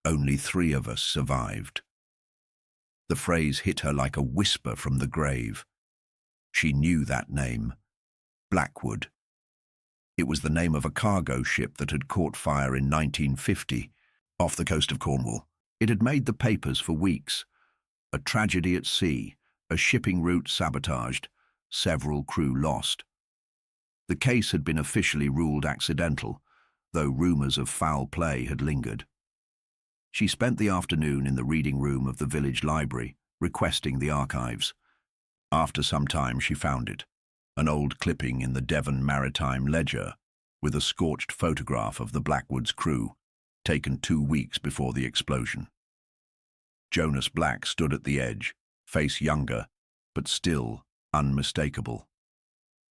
Only 3 of us survived. The phrase hit her like a whisper from the grave. She knew that name. Blackwood. It was the name of a cargo ship that had caught fire in 1950, off the coast of Cornwall. It had made the papers for weeks. A tragedy at sea, a shipping route sabotaged, several crew lost. The case had been officially ruled accidental, though rumours of foul play had lingered. She spent the afternoon in the reading room of the village library, requesting the archives. After some time she found it, an old clipping in the Devon Maritime Ledger, with a scorched photograph of the Blackwood's crew, taken 2 weeks before the explosion. Jonas Black stood at the edge, face younger, but still unmistakable.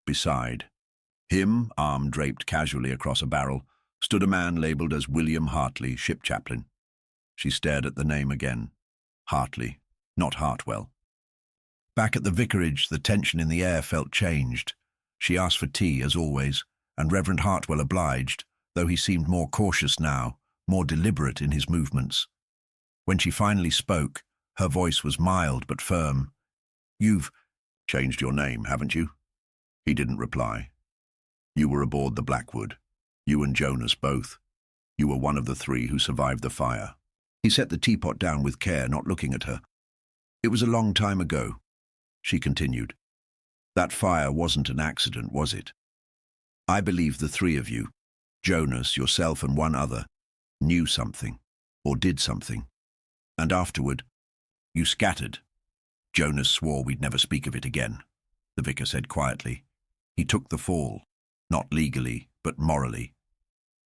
Beside him, arm draped casually across a barrel, stood a man labelled as William Hartley, ship chaplain. She stared at the name again. Hartley, not Hartwell. Back at the vicarage, the tension in the air felt changed. She asked for tea, as always, and Reverend Hartwell obliged, though he seemed more cautious now, more deliberate in his movements. When she finally spoke, her voice was mild but firm. "You've changed your name, haven't you?" He didn't reply. "You were aboard the Blackwood. You and Jonas both. You were one of the 3 who survived the fire." He set the teapot down with care, not looking at her. "It was a long time ago," she continued. "That fire wasn't an accident, was it? I believe the 3 of you, Jonas, yourself and one other, knew something, or did something. And afterward, you scattered." "Jonas swore we'd never speak of it again," the vicar said quietly. "He took the fall, not legally, but morally.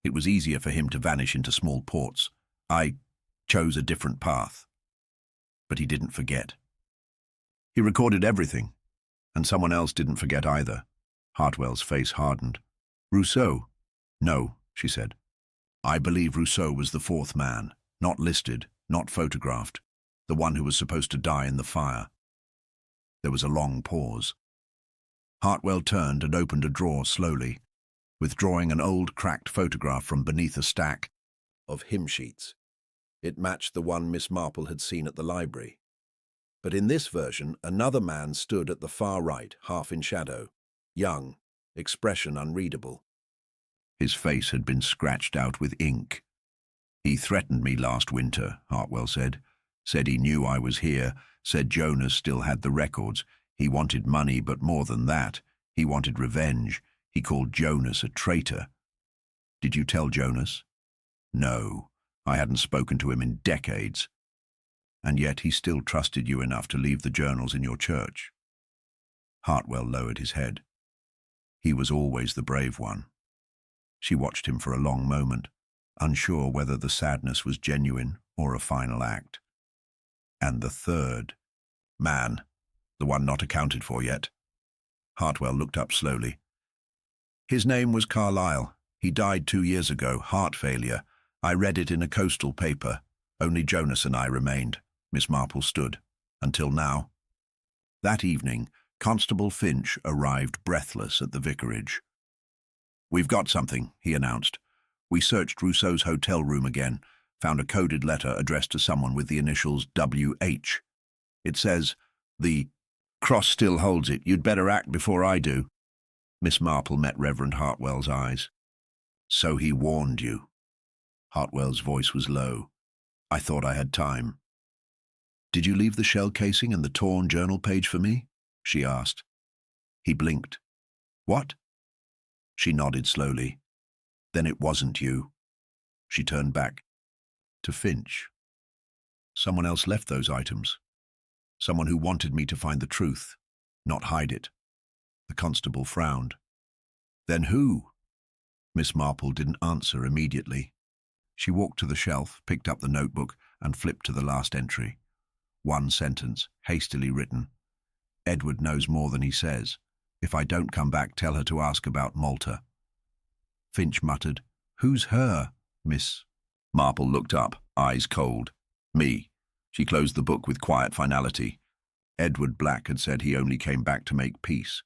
It was easier for him to vanish into small ports. I chose a different path." But he didn't forget. "He recorded everything, and someone else didn't forget either." Hartwell's face hardened. "Rousseau?" "No," she said. "I believe Rousseau was the 4th man, not listed, not photographed, the one who was supposed to die in the fire." There was a long pause. Hartwell turned and opened a drawer slowly, withdrawing an old cracked photograph from beneath a stack of hymn sheets. It matched the one Miss Marple had seen at the library. But in this version, another man stood at the far right, half in shadow, young, expression unreadable. His face had been scratched out with ink. "He threatened me last winter," Hartwell said. "Said he knew I was here, said Jonas still had the records. He wanted money, but more than that. He wanted revenge. He called Jonas a traitor." "Did you tell Jonas?" "No. I hadn't spoken to him in decades." "And yet he still trusted you enough to leave the journals in your church." Hartwell lowered his head. He was always the brave one. She watched him for a long moment, unsure whether the sadness was genuine or a final act. "And the 3rd man, the one not accounted for yet?" Hartwell looked up slowly. "His name was Carlyle. He died 2 years ago, heart failure. I read it in a coastal paper. Only Jonas and I remained." Miss Marple stood. "Until now." That evening, Constable Finch arrived breathless at the vicarage. "We've got something," he announced. We searched Rousseau's hotel room again, found a coded letter addressed to someone with the initials W.H. It says, "The cross still holds it. You'd better act before I do." Miss Marple met Reverend Hartwell's eyes. "So he warned you." Hartwell's voice was low. "I thought I had time." "Did you leave the shell casing and the torn journal page for me?" she asked. He blinked. "What?" She nodded slowly. "Then it wasn't you." She turned back. "To Finch. Someone else left those items. Someone who wanted me to find the truth, not hide it." The constable frowned. "Then who?" Miss Marple didn't answer immediately. She walked to the shelf, picked up the notebook, and flipped to the last entry. One sentence, hastily written. "Edward knows more than he says. If I don't come back, tell her to ask about Malta." Finch muttered, "Who's her?" Miss Marple looked up, eyes cold. "Me." She closed the book with quiet finality. Edward Black had said he only came back to make peace.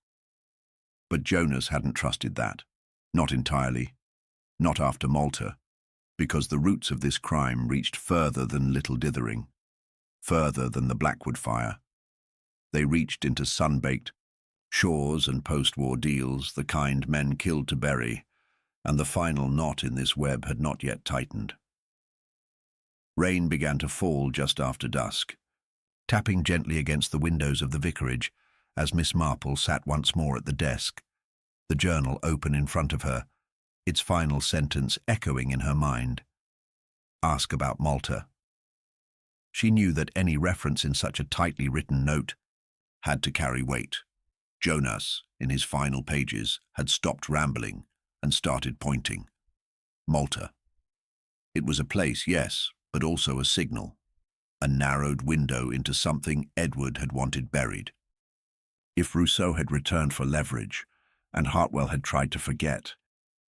But Jonas hadn't trusted that. Not entirely. Not after Malta. Because the roots of this crime reached further than Little Dithering. Further than the Blackwood fire. They reached into sun-baked shores and post-war deals, the kind men killed to bury, and the final knot in this web had not yet tightened. Rain began to fall just after dusk, tapping gently against the windows of the vicarage as Miss Marple sat once more at the desk, the journal open in front of her, its final sentence echoing in her mind. Ask about Malta. She knew that any reference in such a tightly written note had to carry weight. Jonas, in his final pages, had stopped rambling and started pointing. Malta. It was a place, yes, but also a signal. A narrowed window into something Edward had wanted buried. If Rousseau had returned for leverage, and Hartwell had tried to forget,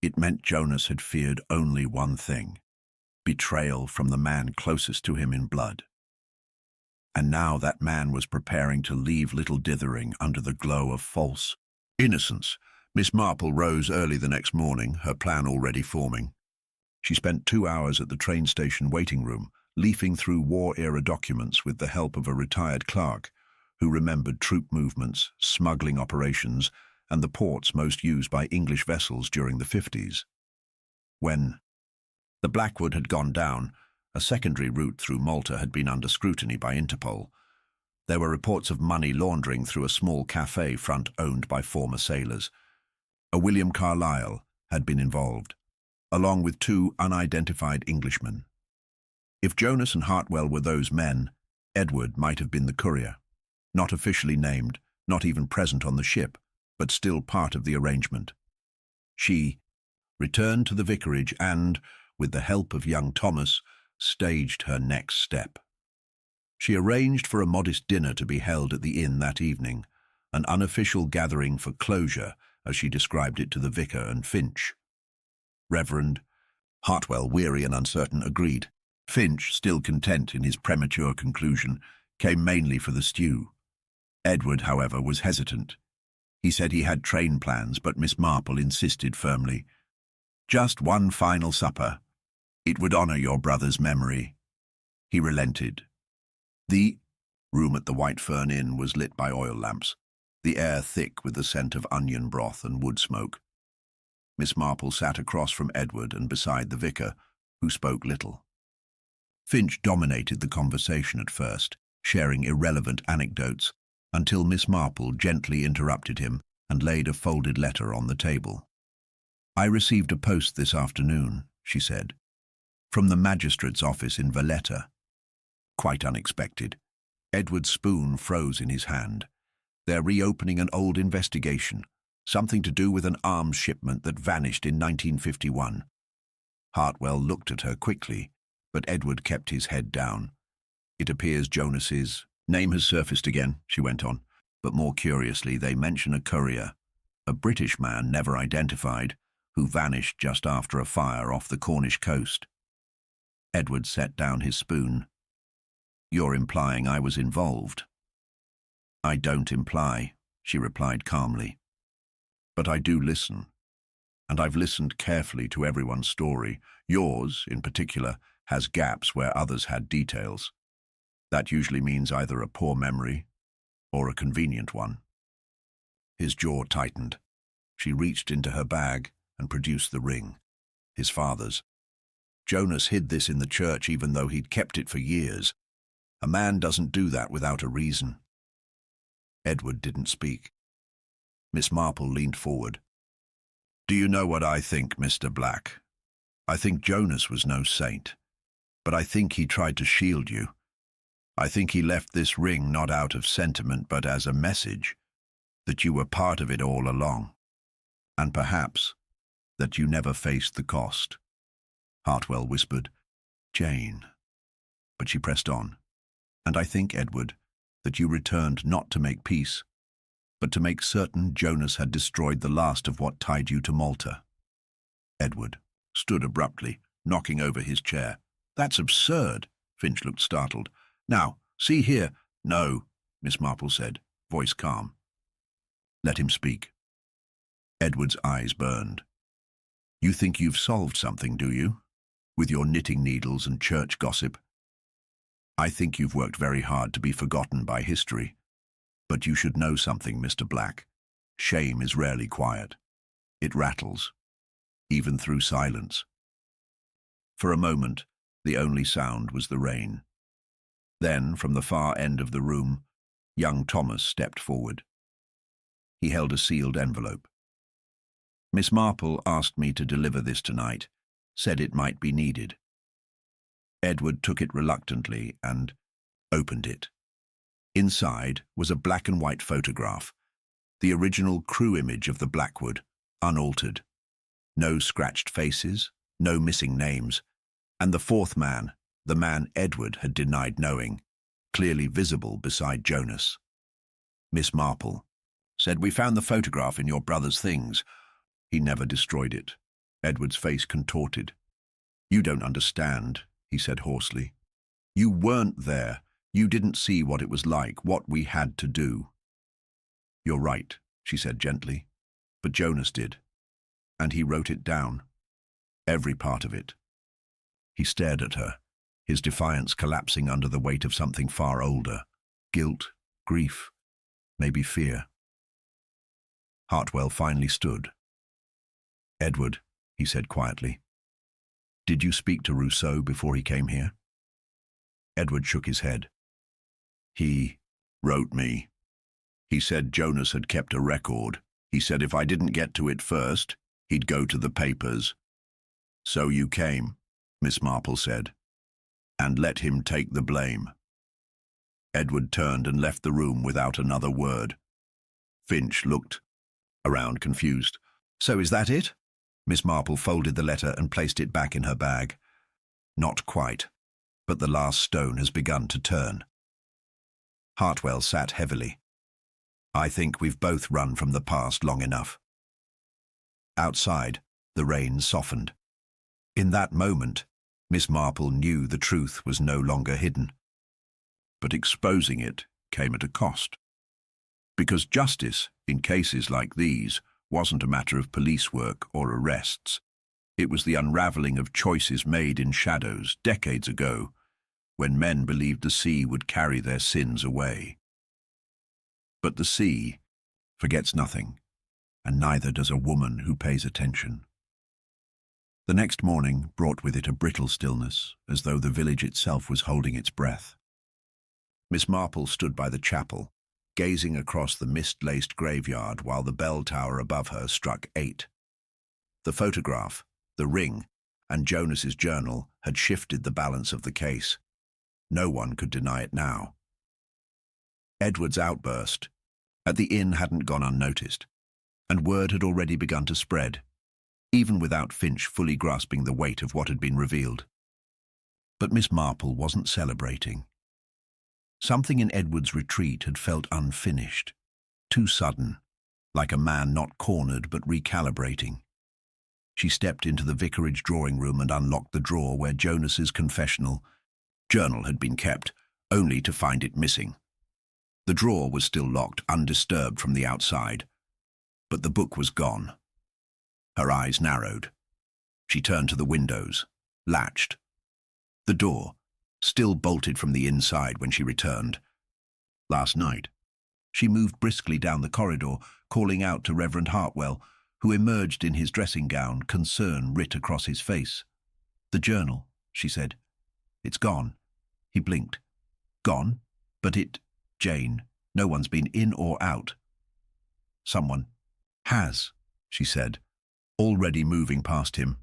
it meant Jonas had feared only one thing: betrayal from the man closest to him in blood. And now that man was preparing to leave Little Dithering under the glow of false innocence. Miss Marple rose early the next morning, her plan already forming. She spent 2 hours at the train station waiting room, leafing through war-era documents with the help of a retired clerk who remembered troop movements, smuggling operations, and the ports most used by English vessels during the 50s. When the Blackwood had gone down, a secondary route through Malta had been under scrutiny by Interpol. There were reports of money laundering through a small cafe front owned by former sailors. A William Carlyle had been involved, along with 2 unidentified Englishmen. If Jonas and Hartwell were those men, Edward might have been the courier. Not officially named, not even present on the ship, but still part of the arrangement. She returned to the vicarage and, with the help of young Thomas, staged her next step. She arranged for a modest dinner to be held at the inn that evening, an unofficial gathering for closure, as she described it to the vicar and Finch. Reverend Hartwell, weary and uncertain, agreed. Finch, still content in his premature conclusion, came mainly for the stew. Edward, however, was hesitant. He said he had train plans, but Miss Marple insisted firmly. "Just one final supper. It would honor your brother's memory." He relented. The room at the White Fern Inn was lit by oil lamps, the air thick with the scent of onion broth and wood smoke. Miss Marple sat across from Edward and beside the vicar, who spoke little. Finch dominated the conversation at first, sharing irrelevant anecdotes, until Miss Marple gently interrupted him and laid a folded letter on the table. "I received a post this afternoon," she said, "from the magistrate's office in Valletta." Quite unexpected. Edward's spoon froze in his hand. "They're reopening an old investigation, something to do with an arms shipment that vanished in 1951. Hartwell looked at her quickly, but Edward kept his head down. "It appears Jonas's name has surfaced again," she went on, "but more curiously they mention a courier, a British man never identified, who vanished just after a fire off the Cornish coast." Edward set down his spoon. "You're implying I was involved?" "I don't imply," she replied calmly. "But I do listen. and I've listened carefully to everyone's story. Yours, in particular, has gaps where others had details. That usually means either a poor memory or a convenient one." His jaw tightened. She reached into her bag and produced the ring, his father's. Jonas hid this in the church even though he'd kept it for years. A man doesn't do that without a reason. Edward didn't speak. Miss Marple leaned forward. "Do you know what I think, Mr. Black? I think Jonas was no saint, but I think he tried to shield you. I think he left this ring not out of sentiment but as a message that you were part of it all along, and perhaps that you never faced the cost." Hartwell whispered, "Jane." But she pressed on. "And I think, Edward, that you returned not to make peace, but to make certain Jonas had destroyed the last of what tied you to Malta." Edward stood abruptly, knocking over his chair. "That's absurd." Finch looked startled. "Now, see here." "No," Miss Marple said, voice calm. "Let him speak." Edward's eyes burned. "You think you've solved something, do you? With your knitting needles and church gossip? I think you've worked very hard to be forgotten by history. But you should know something, Mr. Black. Shame is rarely quiet. It rattles, even through silence." For a moment, the only sound was the rain. Then, from the far end of the room, young Thomas stepped forward. He held a sealed envelope. "Miss Marple asked me to deliver this tonight, said it might be needed." Edward took it reluctantly and opened it. Inside was a black and white photograph, the original crew image of the Blackwood, unaltered. No scratched faces, no missing names, and the fourth man, the man Edward had denied knowing, clearly visible beside Jonas. Miss Marple said, "We found the photograph in your brother's things." "He never destroyed it." Edward's face contorted. "You don't understand," he said hoarsely. "You weren't there. You didn't see what it was like, what we had to do." "You're right," she said gently. "But Jonas did. And he wrote it down. Every part of it." He stared at her, his defiance collapsing under the weight of something far older. Guilt, grief, maybe fear. Hartwell finally stood. "Edward," he said quietly, "did you speak to Rousseau before he came here?" Edward shook his head. "He wrote me. He said Jonas had kept a record. He said if I didn't get to it first, he'd go to the papers." "So you came," Miss Marple said, "and let him take the blame." Edward turned and left the room without another word. Finch looked around confused. "So is that it?" Miss Marple folded the letter and placed it back in her bag. "Not quite, but the last stone has begun to turn." Hartwell sat heavily. "I think we've both run from the past long enough." Outside, the rain softened. In that moment, Miss Marple knew the truth was no longer hidden. But exposing it came at a cost. Because justice, in cases like these, wasn't a matter of police work or arrests. It was the unraveling of choices made in shadows decades ago, when men believed the sea would carry their sins away. But the sea forgets nothing, and neither does a woman who pays attention. The next morning brought with it a brittle stillness, as though the village itself was holding its breath. Miss Marple stood by the chapel, gazing across the mist-laced graveyard while the bell tower above her struck 8. The photograph, the ring, and Jonas's journal had shifted the balance of the case. No one could deny it now. Edward's outburst at the inn hadn't gone unnoticed, and word had already begun to spread, even without Finch fully grasping the weight of what had been revealed. But Miss Marple wasn't celebrating. Something in Edward's retreat had felt unfinished, too sudden, like a man not cornered but recalibrating. She stepped into the vicarage drawing room and unlocked the drawer where Jonas's confessional journal had been kept, only to find it missing. The drawer was still locked, undisturbed from the outside, but the book was gone. Her eyes narrowed. She turned to the windows, latched. The door, still bolted from the inside when she returned. Last night, she moved briskly down the corridor, calling out to Reverend Hartwell, who emerged in his dressing gown, concern writ across his face. "The journal," she said. "It's gone." He blinked. "Gone? But it—" "Jane, no one's been in or out." "Someone has," she said, already moving past him.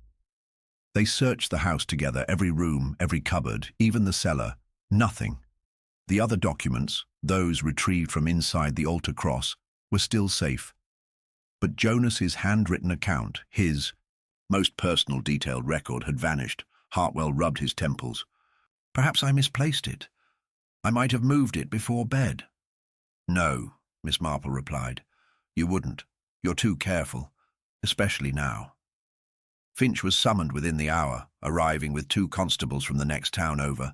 They searched the house together, every room, every cupboard, even the cellar. Nothing. The other documents, those retrieved from inside the altar cross, were still safe. But Jonas's handwritten account, his most personal detailed record, had vanished. Hartwell rubbed his temples. "Perhaps I misplaced it. I might have moved it before bed." "No," Miss Marple replied. "You wouldn't. You're too careful, especially now." Finch was summoned within the hour, arriving with 2 constables from the next town over.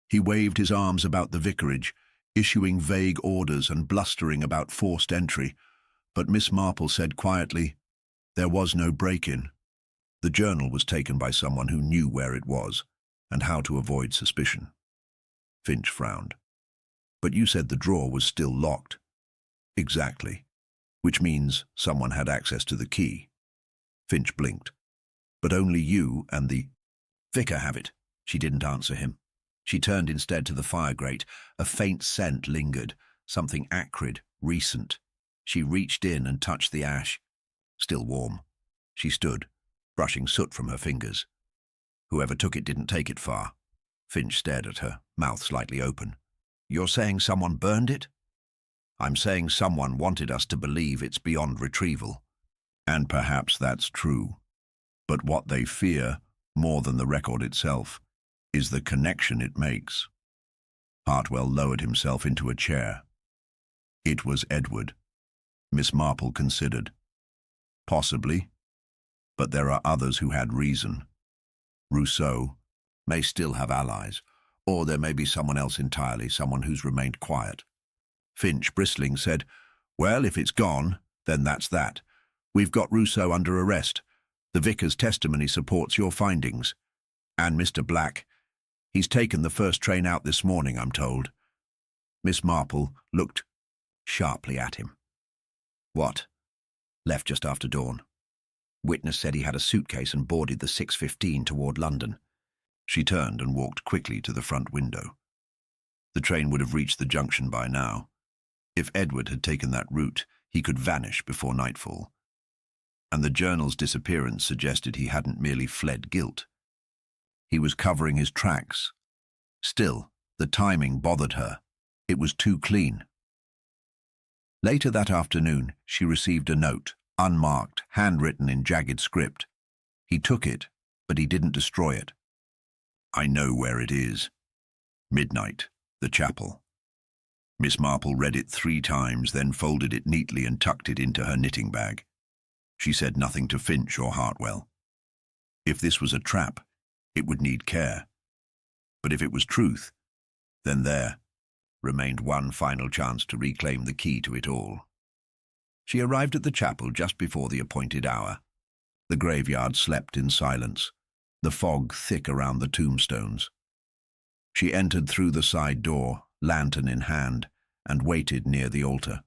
He waved his arms about the vicarage, issuing vague orders and blustering about forced entry, but Miss Marple said quietly, "There was no break-in. The journal was taken by someone who knew where it was and how to avoid suspicion." Finch frowned. "But you said the drawer was still locked." "Exactly, which means someone had access to the key." Finch blinked. "But only you and the vicar have it." She didn't answer him. She turned instead to the fire grate. A faint scent lingered, something acrid, recent. She reached in and touched the ash. Still warm. She stood, brushing soot from her fingers. "Whoever took it didn't take it far." Finch stared at her, mouth slightly open. "You're saying someone burned it?" "I'm saying someone wanted us to believe it's beyond retrieval. And perhaps that's true. But what they fear, more than the record itself, is the connection it makes." Hartwell lowered himself into a chair. "It was Edward." Miss Marple considered. "Possibly. But there are others who had reason. Rousseau may still have allies, or there may be someone else entirely, someone who's remained quiet." Finch, bristling, said, "Well, if it's gone, then that's that. We've got Rousseau under arrest. The vicar's testimony supports your findings. And Mr. Black, he's taken the first train out this morning, I'm told." Miss Marple looked sharply at him. "What?" "Left just after dawn. Witness said he had a suitcase and boarded the 6:15 toward London." She turned and walked quickly to the front window. The train would have reached the junction by now. If Edward had taken that route, he could vanish before nightfall. And the journal's disappearance suggested he hadn't merely fled guilt. He was covering his tracks. Still, the timing bothered her. It was too clean. Later that afternoon, she received a note, unmarked, handwritten in jagged script. He took it, but he didn't destroy it. "I know where it is. Midnight, the chapel." Miss Marple read it 3 times, then folded it neatly and tucked it into her knitting bag. She said nothing to Finch or Hartwell. If this was a trap, it would need care. But if it was truth, then there remained one final chance to reclaim the key to it all. She arrived at the chapel just before the appointed hour. The graveyard slept in silence, the fog thick around the tombstones. She entered through the side door, lantern in hand, and waited near the altar.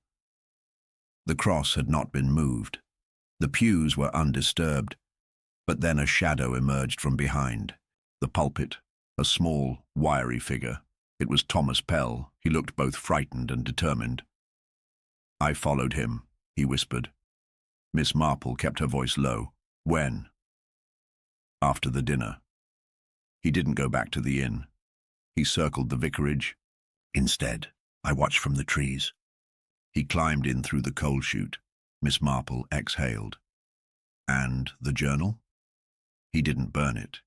The cross had not been moved. The pews were undisturbed, but then a shadow emerged from behind. The pulpit, a small, wiry figure. It was Thomas Pell. He looked both frightened and determined. "I followed him," he whispered. Miss Marple kept her voice low. "When?" "After the dinner. He didn't go back to the inn. He circled the vicarage. Instead, I watched from the trees. He climbed in through the coal chute." Miss Marple exhaled. "And the journal?" "He didn't burn it.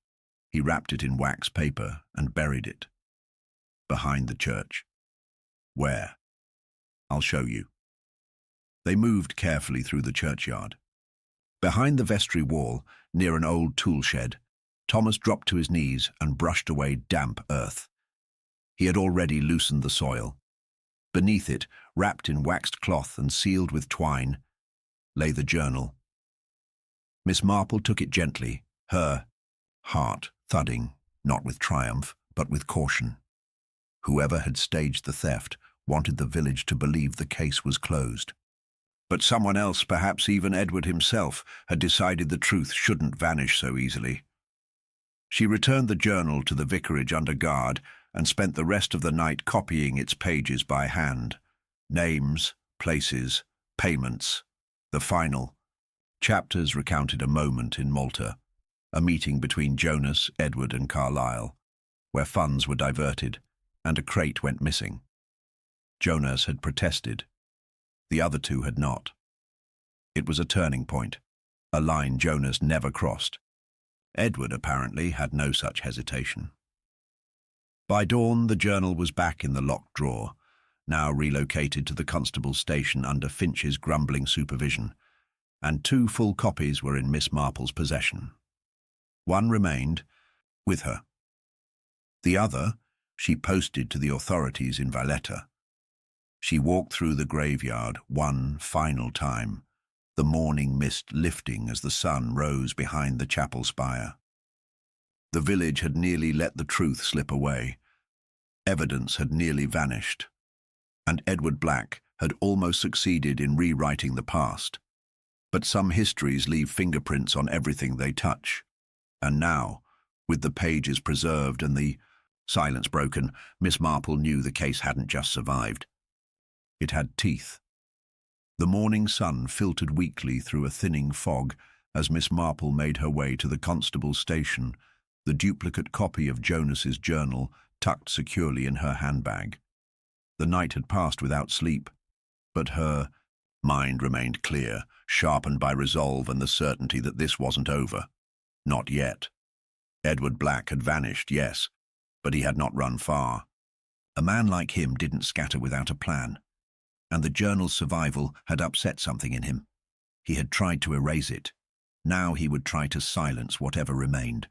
He wrapped it in wax paper and buried it. Behind the church." "Where?" "I'll show you." They moved carefully through the churchyard. Behind the vestry wall, near an old tool shed, Thomas dropped to his knees and brushed away damp earth. He had already loosened the soil. Beneath it, wrapped in waxed cloth and sealed with twine, lay the journal. Miss Marple took it gently, her heart thudding, not with triumph, but with caution. Whoever had staged the theft wanted the village to believe the case was closed. But someone else, perhaps even Edward himself, had decided the truth shouldn't vanish so easily. She returned the journal to the vicarage under guard and spent the rest of the night copying its pages by hand. Names, places, payments. The final chapters recounted a moment in Malta, a meeting between Jonas, Edward and Carlyle, where funds were diverted and a crate went missing. Jonas had protested. The other two had not. It was a turning point, a line Jonas never crossed. Edward apparently had no such hesitation. By dawn, the journal was back in the locked drawer, now relocated to the constable's station under Finch's grumbling supervision, and 2 full copies were in Miss Marple's possession. One remained with her. The other she posted to the authorities in Valletta. She walked through the graveyard one final time, the morning mist lifting as the sun rose behind the chapel spire. The village had nearly let the truth slip away. Evidence had nearly vanished, and Edward Black had almost succeeded in rewriting the past. But some histories leave fingerprints on everything they touch. And now, with the pages preserved and the silence broken, Miss Marple knew the case hadn't just survived. It had teeth. The morning sun filtered weakly through a thinning fog as Miss Marple made her way to the constable's station, the duplicate copy of Jonas's journal tucked securely in her handbag. The night had passed without sleep, but her mind remained clear, sharpened by resolve and the certainty that this wasn't over. Not yet. Edward Black had vanished, yes, but he had not run far. A man like him didn't scatter without a plan, and the journal's survival had upset something in him. He had tried to erase it. Now he would try to silence whatever remained.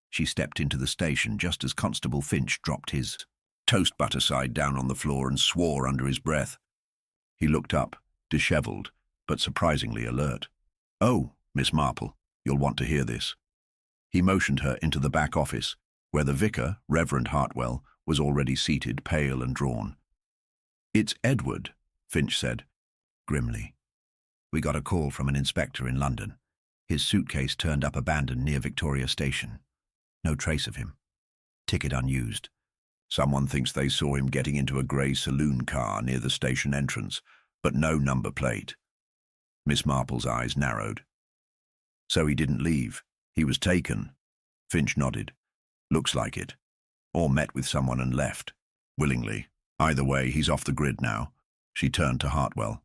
She stepped into the station just as Constable Finch dropped his toast butter side down on the floor and swore under his breath. He looked up, dishevelled, but surprisingly alert. "Oh, Miss Marple, you'll want to hear this." He motioned her into the back office, where the vicar, Reverend Hartwell, was already seated, pale and drawn. "It's Edward," Finch said, grimly. "We got a call from an inspector in London. His suitcase turned up abandoned near Victoria Station. No trace of him. Ticket unused. Someone thinks they saw him getting into a grey saloon car near the station entrance, but no number plate." Miss Marple's eyes narrowed. "So he didn't leave. He was taken." Finch nodded. "Looks like it. Or met with someone and left. Willingly. Either way, he's off the grid now." She turned to Hartwell.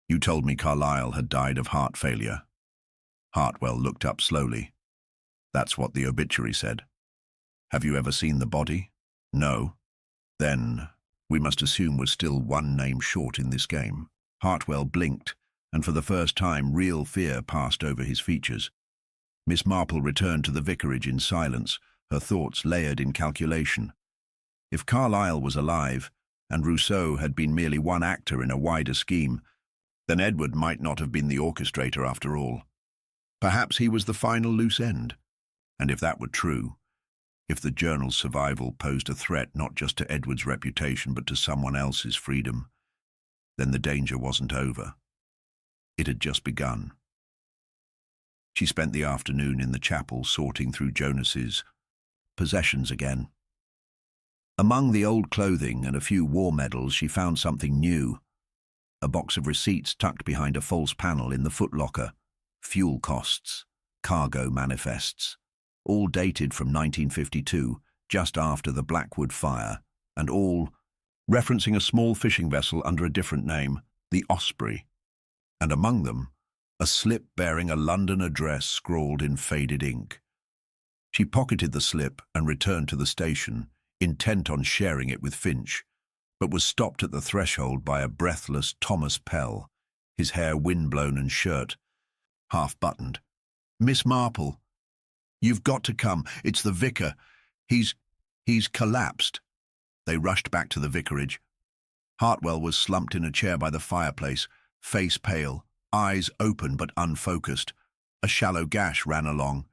"You told me Carlyle had died of heart failure." Hartwell looked up slowly. "That's what the obituary said." "Have you ever seen the body?" "No." "Then we must assume we're still one name short in this game." Hartwell blinked, and for the first time real fear passed over his features. Miss Marple returned to the vicarage in silence, her thoughts layered in calculation. If Carlyle was alive, and Rousseau had been merely one actor in a wider scheme, then Edward might not have been the orchestrator after all. Perhaps he was the final loose end. And if that were true, if the journal's survival posed a threat not just to Edward's reputation but to someone else's freedom, then the danger wasn't over. It had just begun. She spent the afternoon in the chapel sorting through Jonas's possessions again. Among the old clothing and a few war medals, she found something new. A box of receipts tucked behind a false panel in the footlocker. Fuel costs, cargo manifests, all dated from 1952, just after the Blackwood fire, and all referencing a small fishing vessel under a different name, the Osprey. And among them, a slip bearing a London address scrawled in faded ink. She pocketed the slip and returned to the station, intent on sharing it with Finch, but was stopped at the threshold by a breathless Thomas Pell, his hair windblown and shirt half-buttoned. "Miss Marple, you've got to come. It's the vicar. He's collapsed." They rushed back to the vicarage. Hartwell was slumped in a chair by the fireplace, face pale, eyes open but unfocused. A shallow gash ran along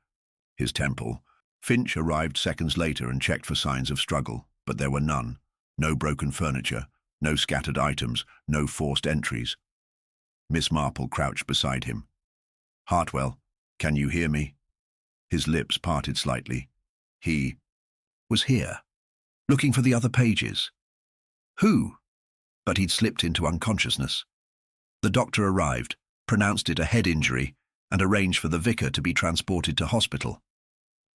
his temple. Finch arrived seconds later and checked for signs of struggle, but there were none. No broken furniture, no scattered items, no forced entries. Miss Marple crouched beside him. "Hartwell, can you hear me?" His lips parted slightly. He was here, looking for the other pages. Who? But he'd slipped into unconsciousness. The doctor arrived, pronounced it a head injury, and arranged for the vicar to be transported to hospital.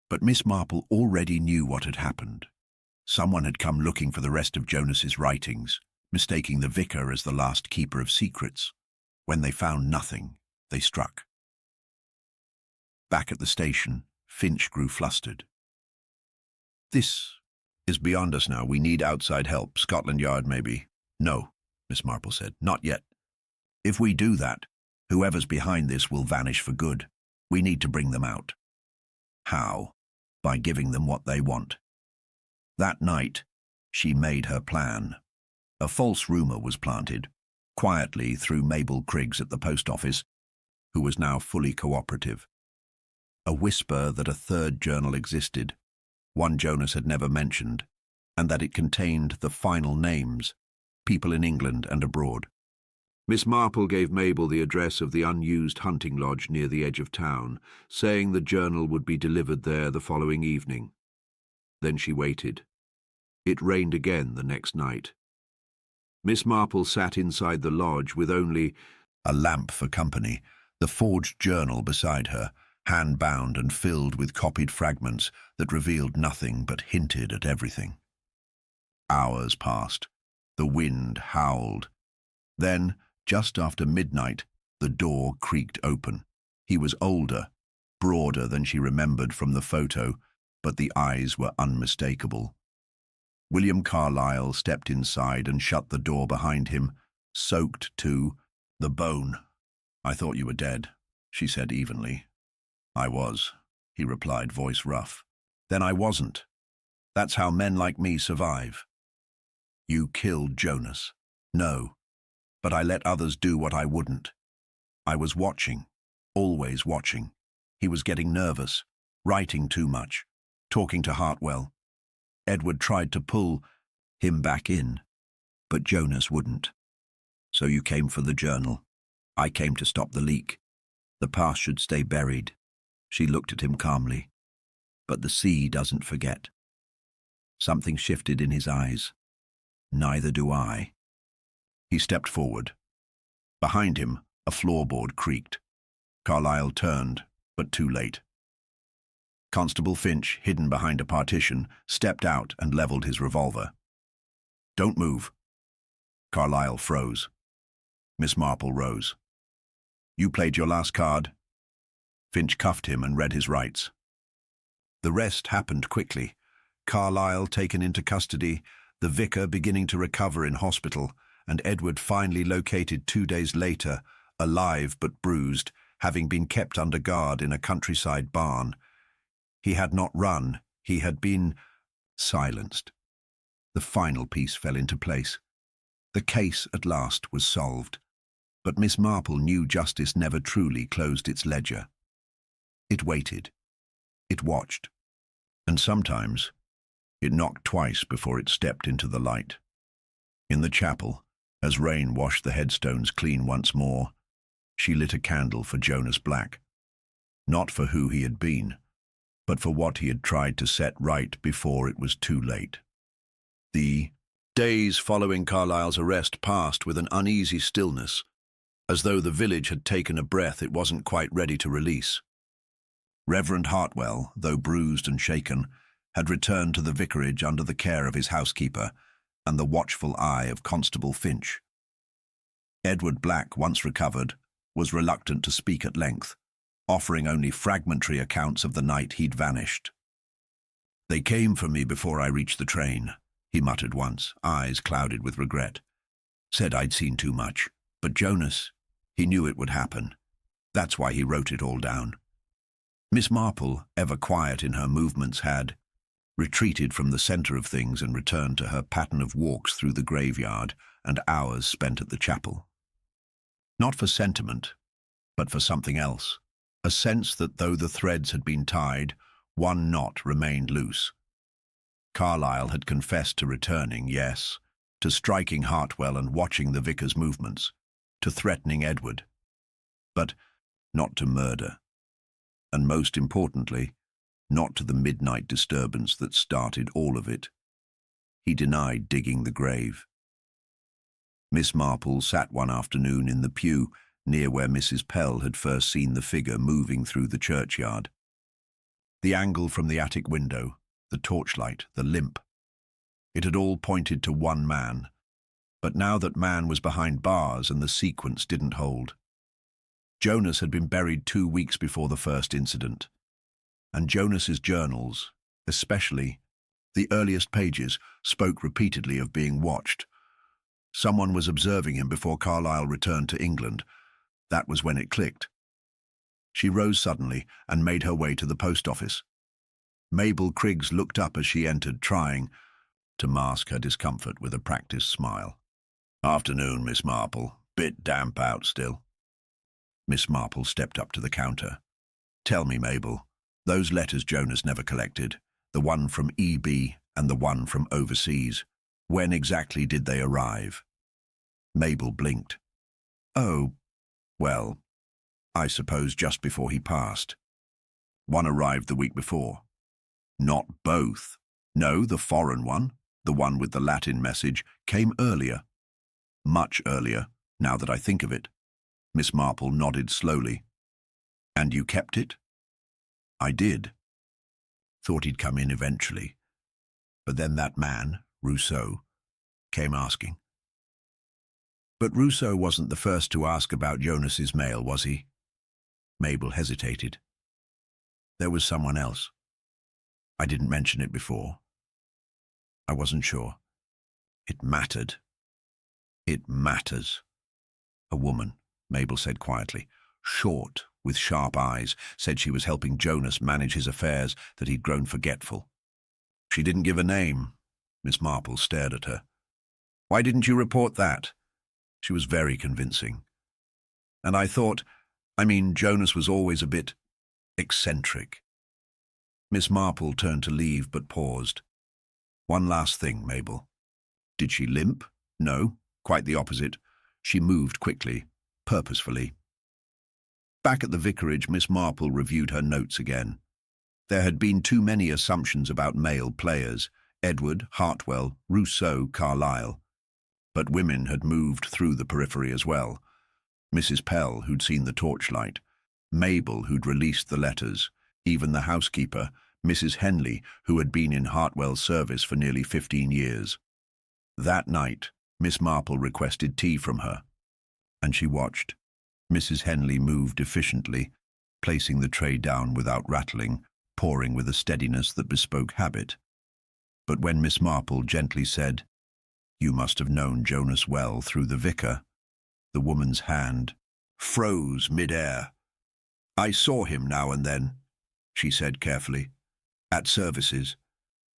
But Miss Marple already knew what had happened. Someone had come looking for the rest of Jonas's writings, mistaking the vicar as the last keeper of secrets. When they found nothing, they struck. Back at the station, Finch grew flustered. "This is beyond us now. We need outside help. Scotland Yard, maybe." "No," Miss Marple said. "Not yet. If we do that, whoever's behind this will vanish for good. We need to bring them out." How? By giving them what they want. That night, she made her plan. A false rumour was planted, quietly through Mabel Criggs at the post office, who was now fully cooperative. A whisper that a third journal existed, one Jonas had never mentioned, and that it contained the final names, people in England and abroad. Miss Marple gave Mabel the address of the unused hunting lodge near the edge of town, saying the journal would be delivered there the following evening. Then she waited. It rained again the next night. Miss Marple sat inside the lodge with only a lamp for company, the forged journal beside her, hand-bound and filled with copied fragments that revealed nothing but hinted at everything. Hours passed. The wind howled. Then, just after midnight, the door creaked open. He was older, broader than she remembered from the photo, but the eyes were unmistakable. William Carlyle stepped inside and shut the door behind him, soaked to the bone. "I thought you were dead," she said evenly. "I was," he replied, voice rough. "Then I wasn't. That's how men like me survive." "You killed Jonas." "No, but I let others do what I wouldn't. I was watching, always watching. He was getting nervous, writing too much, talking to Hartwell. Edward tried to pull him back in, but Jonas wouldn't. So you came for the journal. I came to stop the leak. The past should stay buried." She looked at him calmly. "But the sea doesn't forget." Something shifted in his eyes. "Neither do I." He stepped forward. Behind him, a floorboard creaked. Carlyle turned, but too late. Constable Finch, hidden behind a partition, stepped out and levelled his revolver. "Don't move." Carlyle froze. Miss Marple rose. "You played your last card." Finch cuffed him and read his rights. The rest happened quickly. Carlyle taken into custody, the vicar beginning to recover in hospital, and Edward finally located 2 days later, alive but bruised, having been kept under guard in a countryside barn. He had not run, he had been silenced. The final piece fell into place. The case at last was solved, but Miss Marple knew justice never truly closed its ledger. It waited, it watched, and sometimes it knocked twice before it stepped into the light. In the chapel, as rain washed the headstones clean once more, she lit a candle for Jonas Black, not for who he had been, but for what he had tried to set right before it was too late. The days following Carlyle's arrest passed with an uneasy stillness, as though the village had taken a breath it wasn't quite ready to release. Reverend Hartwell, though bruised and shaken, had returned to the vicarage under the care of his housekeeper and the watchful eye of Constable Finch. Edward Black, once recovered, was reluctant to speak at length, offering only fragmentary accounts of the night he'd vanished. "They came for me before I reached the train," he muttered once, eyes clouded with regret. "Said I'd seen too much. But Jonas, he knew it would happen. That's why he wrote it all down." Miss Marple, ever quiet in her movements, had retreated from the centre of things and returned to her pattern of walks through the graveyard and hours spent at the chapel. Not for sentiment, but for something else. a sense that though the threads had been tied, one knot remained loose. Carlyle had confessed to returning, yes, to striking Hartwell and watching the vicar's movements, to threatening Edward, but not to murder, and most importantly, not to the midnight disturbance that started all of it. He denied digging the grave. Miss Marple sat one afternoon in the pew near where Mrs. Pell had first seen the figure moving through the churchyard. The angle from the attic window, the torchlight, the limp. It had all pointed to one man, but now that man was behind bars and the sequence didn't hold. Jonas had been buried 2 weeks before the first incident, and Jonas's journals, especially the earliest pages, spoke repeatedly of being watched. Someone was observing him before Carlyle returned to England. That was when it clicked. She rose suddenly and made her way to the post office. Mabel Criggs looked up as she entered, trying to mask her discomfort with a practiced smile. "Afternoon, Miss Marple. Bit damp out still." Miss Marple stepped up to the counter. "Tell me, Mabel, those letters Jonas never collected, the one from EB and the one from overseas, when exactly did they arrive?" Mabel blinked. "Oh, well, I suppose just before he passed. One arrived the week before." "Not both. No, the foreign one, the one with the Latin message, came earlier. Much earlier, now that I think of it." Miss Marple nodded slowly. "And you kept it?" "I did. Thought he'd come in eventually. But then that man, Rousseau, came asking." "But Rousseau wasn't the first to ask about Jonas's mail, was he?" Mabel hesitated. "There was someone else. I didn't mention it before. I wasn't sure. It mattered." "It matters." "A woman," Mabel said quietly, short, with sharp eyes, said she was helping Jonas manage his affairs, that he'd grown forgetful. "She didn't give a name." Miss Marple stared at her. "Why didn't you report that?" She was very convincing. "And I thought, Jonas was always a bit eccentric." Miss Marple turned to leave but paused. "One last thing, Mabel. Did she limp?" "No, quite the opposite. She moved quickly, purposefully." Back at the vicarage, Miss Marple reviewed her notes again. There had been too many assumptions about male players: Edward, Hartwell, Rousseau, Carlyle. But women had moved through the periphery as well. Mrs. Pell, who'd seen the torchlight, Mabel, who'd released the letters, even the housekeeper, Mrs. Henley, who had been in Hartwell's service for nearly 15 years. That night, Miss Marple requested tea from her, and she watched. Mrs. Henley moved efficiently, placing the tray down without rattling, pouring with a steadiness that bespoke habit. But when Miss Marple gently said, "You must have known Jonas well through the vicar," the woman's hand froze mid-air. "I saw him now and then," she said carefully. "At services."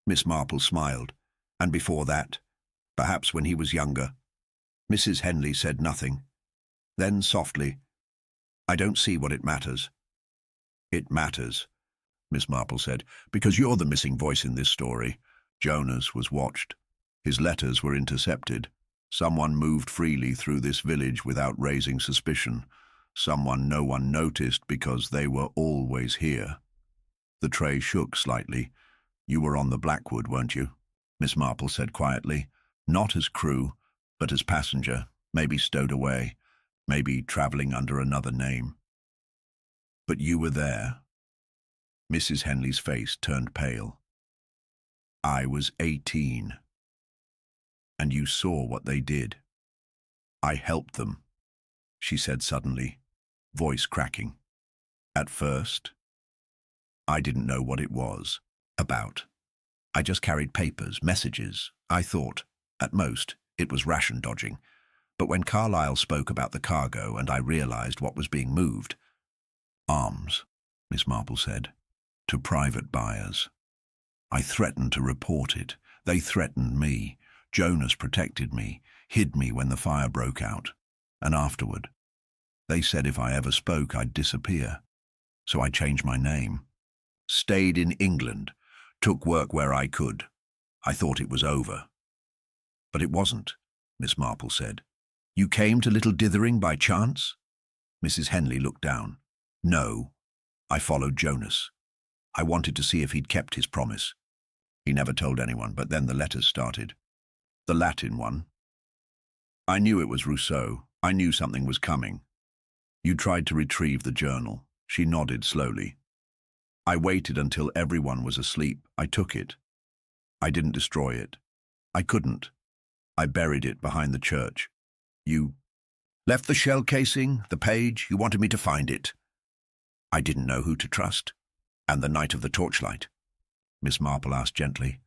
Miss Marple smiled. "And before that? Perhaps when he was younger." Mrs. Henley said nothing. Then softly, "I don't see what it matters." "It matters," Miss Marple said, "because you're the missing voice in this story. Jonas was watched. His letters were intercepted. Someone moved freely through this village without raising suspicion. Someone no one noticed because they were always here." The tray shook slightly. "You were on the Blackwood, weren't you?" Miss Marple said quietly. "Not as crew, but as passenger, maybe stowed away, maybe travelling under another name." "But you were there." Mrs. Henley's face turned pale. "I was 18. And you saw what they did." "I helped them," she said suddenly, voice cracking. "At first, I didn't know what it was about. I just carried papers, messages. I thought, at most, it was ration dodging. But when Carlyle spoke about the cargo and I realized what was being moved—" "Arms," Miss Marple said, "to private buyers. I threatened to report it. They threatened me. Jonas protected me, hid me when the fire broke out. And afterward, they said if I ever spoke, I'd disappear. So I changed my name. Stayed in England. Took work where I could. I thought it was over. But it wasn't, Miss Marple said. You came to Little Dithering by chance? Mrs. Henley looked down. No. I followed Jonas. I wanted to see if he'd kept his promise. He never told anyone, but then the letters started. The Latin one. I knew it was Rousseau. I knew something was coming. You tried to retrieve the journal. She nodded slowly. I waited until everyone was asleep. I took it. I didn't destroy it. I couldn't. I buried it behind the church. You left the shell casing, the page. You wanted me to find it. I didn't know who to trust. And the night of the torchlight? Miss Marple asked gently.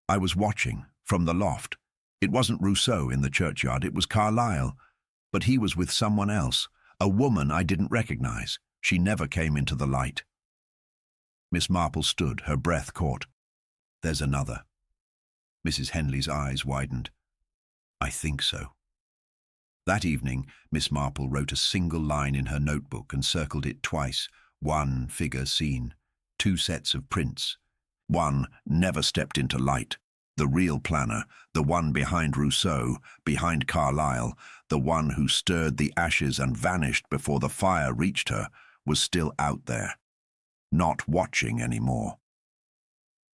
I was watching, from the loft. It wasn't Rousseau in the churchyard, it was Carlyle. But he was with someone else, a woman I didn't recognize. She never came into the light. Miss Marple stood, her breath caught. There's another. Mrs. Henley's eyes widened. I think so. That evening, Miss Marple wrote a single line in her notebook and circled it twice. One figure seen, 2 sets of prints. One never stepped into light. The real planner, the one behind Rousseau, behind Carlyle, the one who stirred the ashes and vanished before the fire reached her, was still out there, not watching anymore.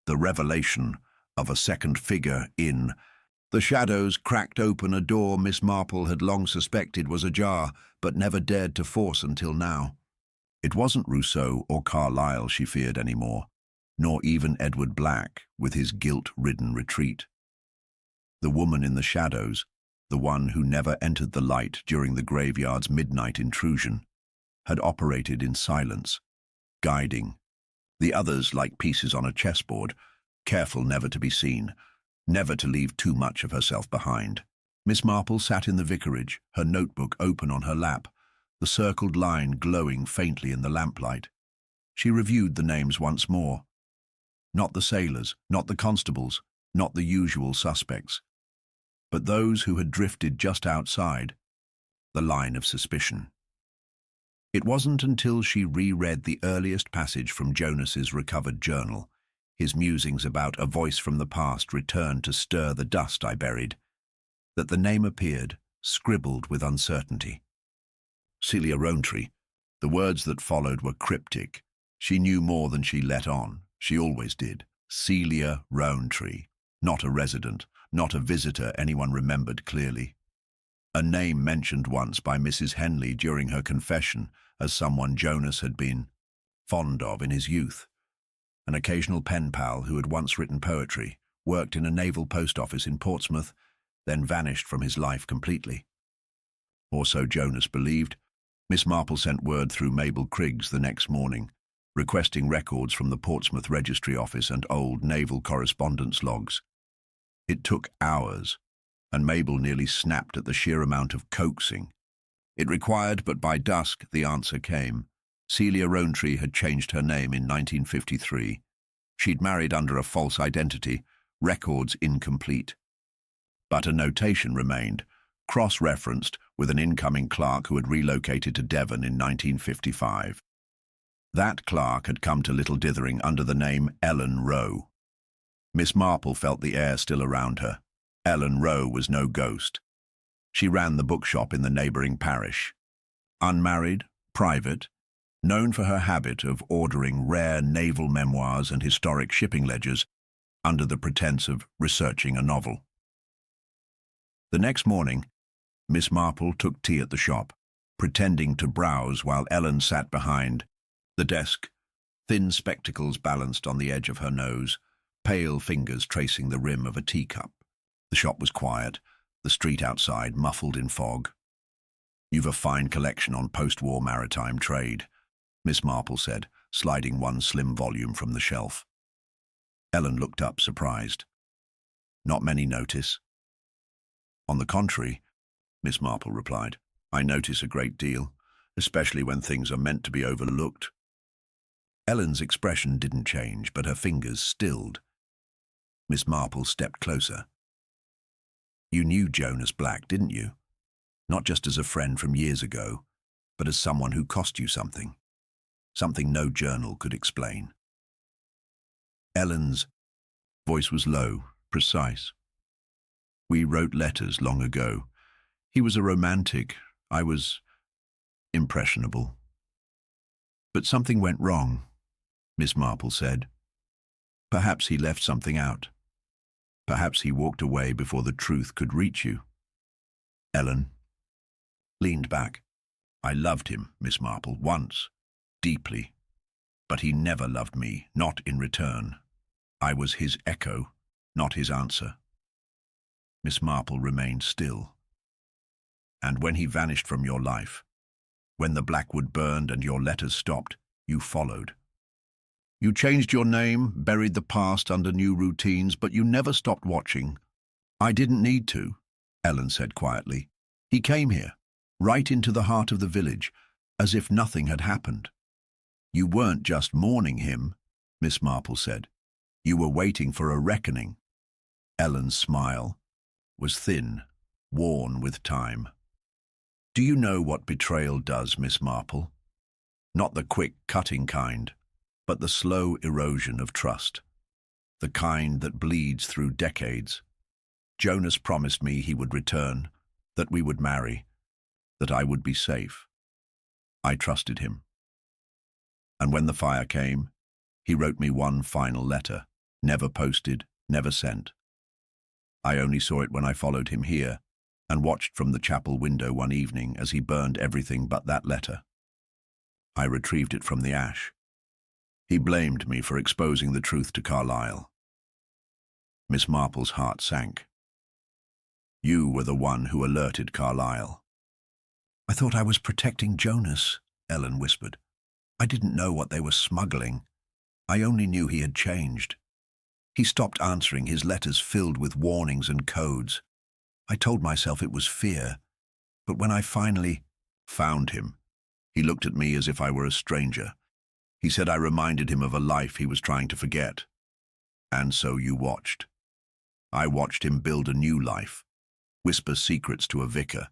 The revelation of a second figure in the shadows cracked open a door Miss Marple had long suspected was ajar, but never dared to force until now. It wasn't Rousseau or Carlyle she feared anymore, nor even Edward Black with his guilt-ridden retreat. The woman in the shadows, the one who never entered the light during the graveyard's midnight intrusion, had operated in silence, guiding. The others like pieces on a chessboard, careful never to be seen, never to leave too much of herself behind. Miss Marple sat in the vicarage, her notebook open on her lap, the circled line glowing faintly in the lamplight. She reviewed the names once more. Not the sailors, not the constables, not the usual suspects, but those who had drifted just outside the line of suspicion. It wasn't until she reread the earliest passage from Jonas's recovered journal, his musings about a voice from the past returned to stir the dust I buried, that the name appeared, scribbled with uncertainty. Celia Rowntree. The words that followed were cryptic. She knew more than she let on. She always did. Celia Rowntree. Not a resident, not a visitor anyone remembered clearly. A name mentioned once by Mrs. Henley during her confession as someone Jonas had been fond of in his youth. An occasional pen pal who had once written poetry, worked in a naval post office in Portsmouth, then vanished from his life completely. Or so Jonas believed. Miss Marple sent word through Mabel Criggs the next morning, requesting records from the Portsmouth Registry Office and old naval correspondence logs. It took hours, and Mabel nearly snapped at the sheer amount of coaxing. It required, but by dusk the answer came. Celia Rowntree had changed her name in 1953. She'd married under a false identity, records incomplete. But a notation remained, cross-referenced with an incoming clerk who had relocated to Devon in 1955. That clerk had come to Little Dithering under the name Ellen Rowe. Miss Marple felt the air still around her. Ellen Rowe was no ghost. She ran the bookshop in the neighbouring parish. Unmarried, private, known for her habit of ordering rare naval memoirs and historic shipping ledgers under the pretense of researching a novel. The next morning, Miss Marple took tea at the shop, pretending to browse while Ellen sat behind the desk, thin spectacles balanced on the edge of her nose, pale fingers tracing the rim of a teacup. The shop was quiet, the street outside muffled in fog. You've a fine collection on post-war maritime trade, Miss Marple said, sliding one slim volume from the shelf. Ellen looked up, surprised. Not many notice. On the contrary, Miss Marple replied, I notice a great deal, especially when things are meant to be overlooked. Ellen's expression didn't change, but her fingers stilled. Miss Marple stepped closer. You knew Jonas Black, didn't you? Not just as a friend from years ago, but as someone who cost you something. something no journal could explain. Ellen's voice was low, precise. We wrote letters long ago. He was a romantic. I was impressionable. But something went wrong, Miss Marple said. Perhaps he left something out. Perhaps he walked away before the truth could reach you. Ellen leaned back. I loved him, Miss Marple, once, deeply. But he never loved me, not in return. I was his echo, not his answer. Miss Marple remained still. And when he vanished from your life, when the Blackwood burned and your letters stopped, you followed. You changed your name, buried the past under new routines, but you never stopped watching. I didn't need to, Ellen said quietly. He came here, right into the heart of the village, as if nothing had happened. You weren't just mourning him, Miss Marple said. You were waiting for a reckoning. Ellen's smile was thin, worn with time. Do you know what betrayal does, Miss Marple? Not the quick, cutting kind, but the slow erosion of trust. The kind that bleeds through decades. Jonas promised me he would return, that we would marry, that I would be safe. I trusted him. And when the fire came, he wrote me one final letter, never posted, never sent. I only saw it when I followed him here and watched from the chapel window one evening as he burned everything but that letter. I retrieved it from the ash. He blamed me for exposing the truth to Carlyle. Miss Marple's heart sank. You were the one who alerted Carlyle. I thought I was protecting Jonas, Ellen whispered. I didn't know what they were smuggling. I only knew he had changed. He stopped answering, his letters filled with warnings and codes. I told myself it was fear, but when I finally found him, he looked at me as if I were a stranger. He said I reminded him of a life he was trying to forget. And so you watched. I watched him build a new life, whisper secrets to a vicar,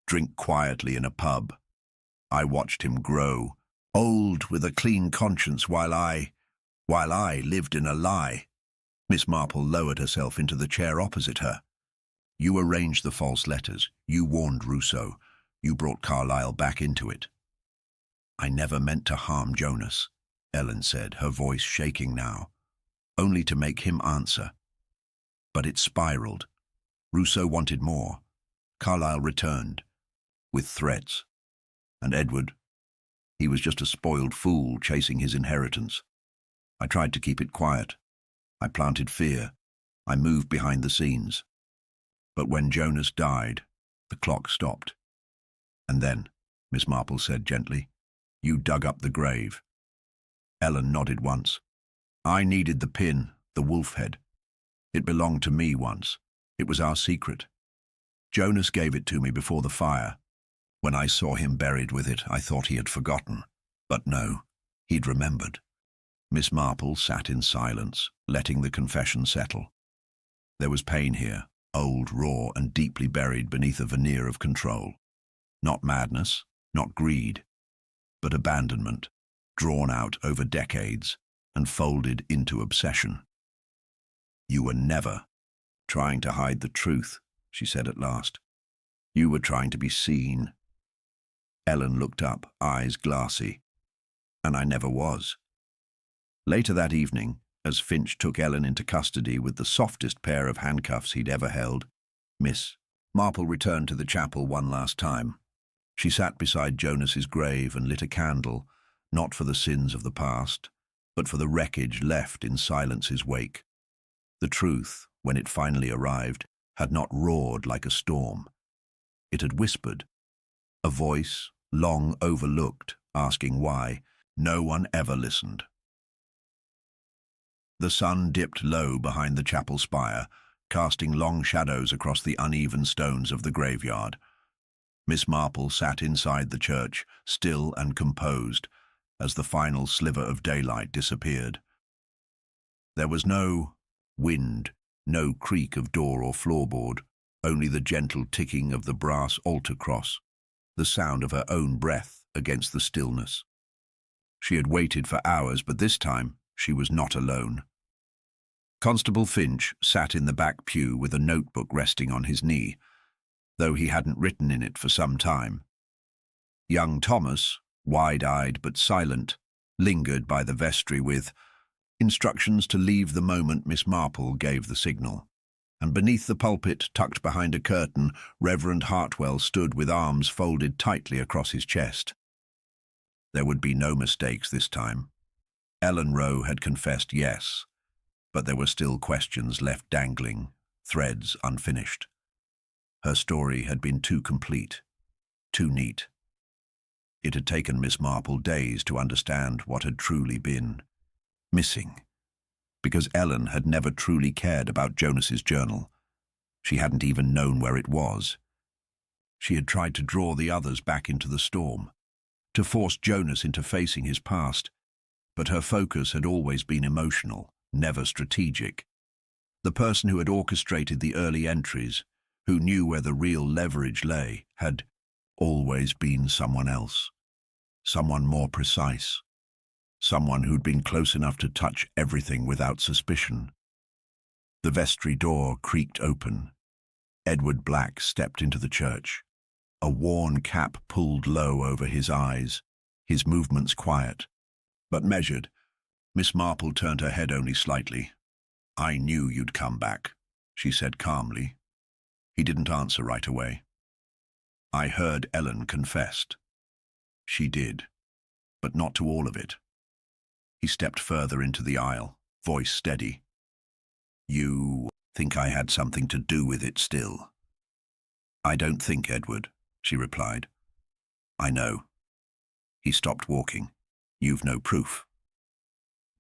drink quietly in a pub. I watched him grow, old with a clean conscience while I lived in a lie. Miss Marple lowered herself into the chair opposite her. You arranged the false letters. You warned Rousseau. You brought Carlyle back into it. I never meant to harm Jonas, Ellen said, her voice shaking now, only to make him answer. But it spiraled. Rousseau wanted more. Carlyle returned, with threats. And Edward, he was just a spoiled fool chasing his inheritance. I tried to keep it quiet. I planted fear. I moved behind the scenes. But when Jonas died, the clock stopped. And then, Miss Marple said gently, you dug up the grave. Ellen nodded once. I needed the pin, the wolf head. It belonged to me once. It was our secret. Jonas gave it to me before the fire. When I saw him buried with it, I thought he had forgotten. But no, he'd remembered. Miss Marple sat in silence, letting the confession settle. There was pain here, old, raw, and deeply buried beneath a veneer of control. Not madness, not greed, but abandonment, drawn out over decades and folded into obsession. You were never trying to hide the truth, she said at last. You were trying to be seen. Ellen looked up, eyes glassy. And I never was. Later that evening, as Finch took Ellen into custody with the softest pair of handcuffs he'd ever held, Miss Marple returned to the chapel one last time. She sat beside Jonas's grave and lit a candle, not for the sins of the past, but for the wreckage left in silence's wake. The truth, when it finally arrived, had not roared like a storm. It had whispered, a voice, long overlooked, asking why. No one ever listened. The sun dipped low behind the chapel spire, casting long shadows across the uneven stones of the graveyard. Miss Marple sat inside the church, still and composed, as the final sliver of daylight disappeared. There was no wind, no creak of door or floorboard, only the gentle ticking of the brass altar cross, the sound of her own breath against the stillness. She had waited for hours, but this time she was not alone. Constable Finch sat in the back pew with a notebook resting on his knee, though he hadn't written in it for some time. Young Thomas, wide-eyed but silent, lingered by the vestry with instructions to leave the moment Miss Marple gave the signal. And beneath the pulpit, tucked behind a curtain, Reverend Hartwell stood with arms folded tightly across his chest. There would be no mistakes this time. Ellen Rowe had confessed yes, but there were still questions left dangling, threads unfinished. Her story had been too complete, too neat. It had taken Miss Marple days to understand what had truly been missing, because Ellen had never truly cared about Jonas's journal. She hadn't even known where it was. She had tried to draw the others back into the storm, to force Jonas into facing his past, but her focus had always been emotional, never strategic. The person who had orchestrated the early entries, who knew where the real leverage lay, had always been someone else, someone more precise, someone who'd been close enough to touch everything without suspicion. The vestry door creaked open. Edward Black stepped into the church, a worn cap pulled low over his eyes, his movements quiet, but measured. Miss Marple turned her head only slightly. "I knew you'd come back," she said calmly. He didn't answer right away. "I heard Ellen confessed." "She did, but not to all of it." He stepped further into the aisle, voice steady. "You think I had something to do with it still?" "I don't think, Edward," she replied. "I know." He stopped walking. "You've no proof."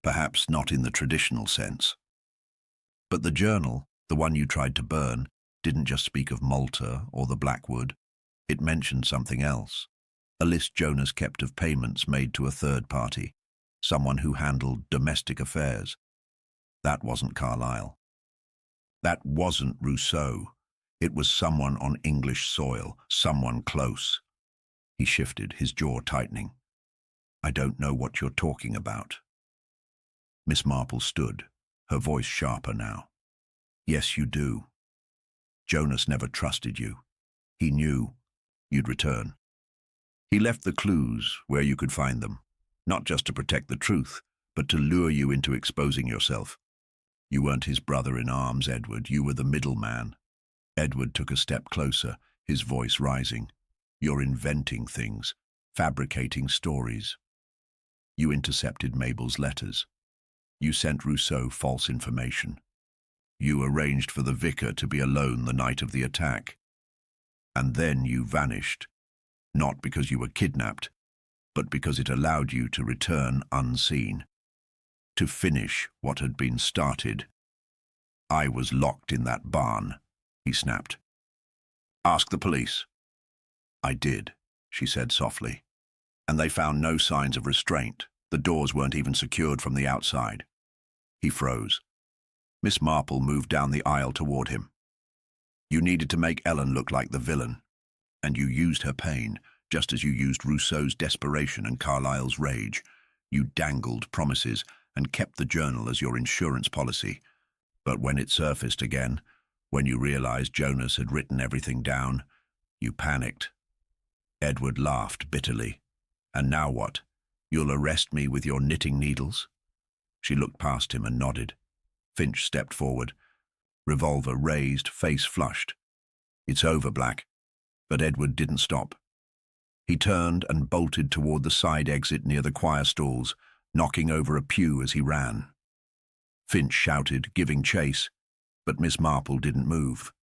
"Perhaps not in the traditional sense. But the journal, the one you tried to burn, didn't just speak of Malta or the Blackwood. It mentioned something else. A list Jonas kept of payments made to a third party, someone who handled domestic affairs. That wasn't Carlyle. That wasn't Rousseau. It was someone on English soil, someone close. He shifted, his jaw tightening. "I don't know what you're talking about." Miss Marple stood, her voice sharper now. "Yes, you do. Jonas never trusted you. He knew you'd return. He left the clues where you could find them, not just to protect the truth, but to lure you into exposing yourself. You weren't his brother-in-arms, Edward. You were the middleman." Edward took a step closer, his voice rising. "You're inventing things, fabricating stories. You intercepted Mabel's letters. You sent Rousseau false information. You arranged for the vicar to be alone the night of the attack. And then you vanished, not because you were kidnapped, but because it allowed you to return unseen, to finish what had been started. I was locked in that barn," he snapped. "Ask the police." "I did," she said softly. "And they found no signs of restraint. The doors weren't even secured from the outside." He froze. Miss Marple moved down the aisle toward him. "You needed to make Ellen look like the villain, and you used her pain, just as you used Rousseau's desperation and Carlyle's rage. You dangled promises and kept the journal as your insurance policy. But when it surfaced again, when you realized Jonas had written everything down, you panicked." Edward laughed bitterly. "And now what? You'll arrest me with your knitting needles?" She looked past him and nodded. Finch stepped forward, revolver raised, face flushed. "It's over, Black." But Edward didn't stop. He turned and bolted toward the side exit near the choir stalls, knocking over a pew as he ran. Finch shouted, giving chase, but Miss Marple didn't move.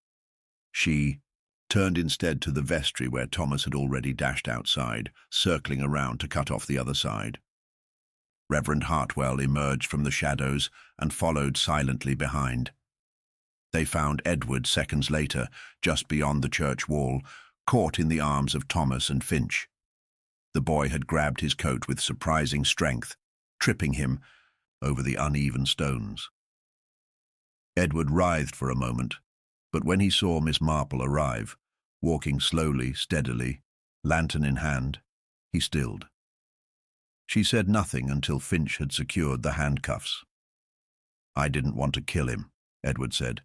She turned instead to the vestry where Thomas had already dashed outside, circling around to cut off the other side. Reverend Hartwell emerged from the shadows and followed silently behind. They found Edward seconds later, just beyond the church wall, caught in the arms of Thomas and Finch. The boy had grabbed his coat with surprising strength, tripping him over the uneven stones. Edward writhed for a moment, but when he saw Miss Marple arrive, walking slowly, steadily, lantern in hand, he stilled. She said nothing until Finch had secured the handcuffs. "I didn't want to kill him," Edward said,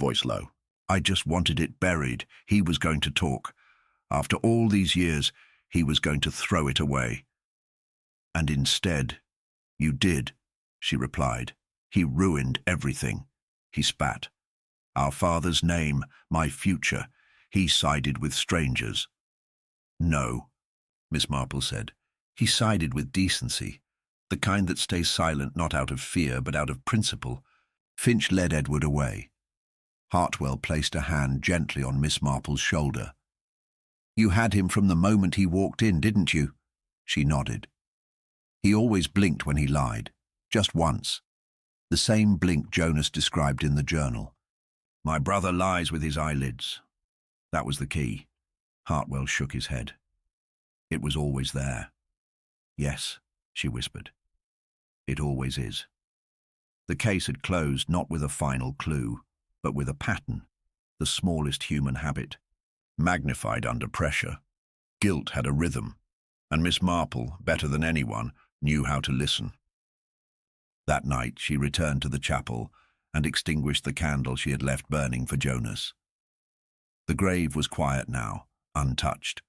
voice low. "I just wanted it buried. He was going to talk. After all these years, he was going to throw it away." "And instead, you did," she replied. "He ruined everything." He spat. "Our father's name, my future. He sided with strangers." "No," Miss Marple said. "He sided with decency, the kind that stays silent not out of fear but out of principle." Finch led Edward away. Hartwell placed a hand gently on Miss Marple's shoulder. "You had him from the moment he walked in, didn't you?" She nodded. "He always blinked when he lied, just once. The same blink Jonas described in the journal. My brother lies with his eyelids. That was the key." Hartwell shook his head. "It was always there." "Yes," she whispered. "It always is." The case had closed not with a final clue, but with a pattern, the smallest human habit, magnified under pressure. Guilt had a rhythm, and Miss Marple, better than anyone, knew how to listen. That night she returned to the chapel and extinguished the candle she had left burning for Jonas. The grave was quiet now, untouched.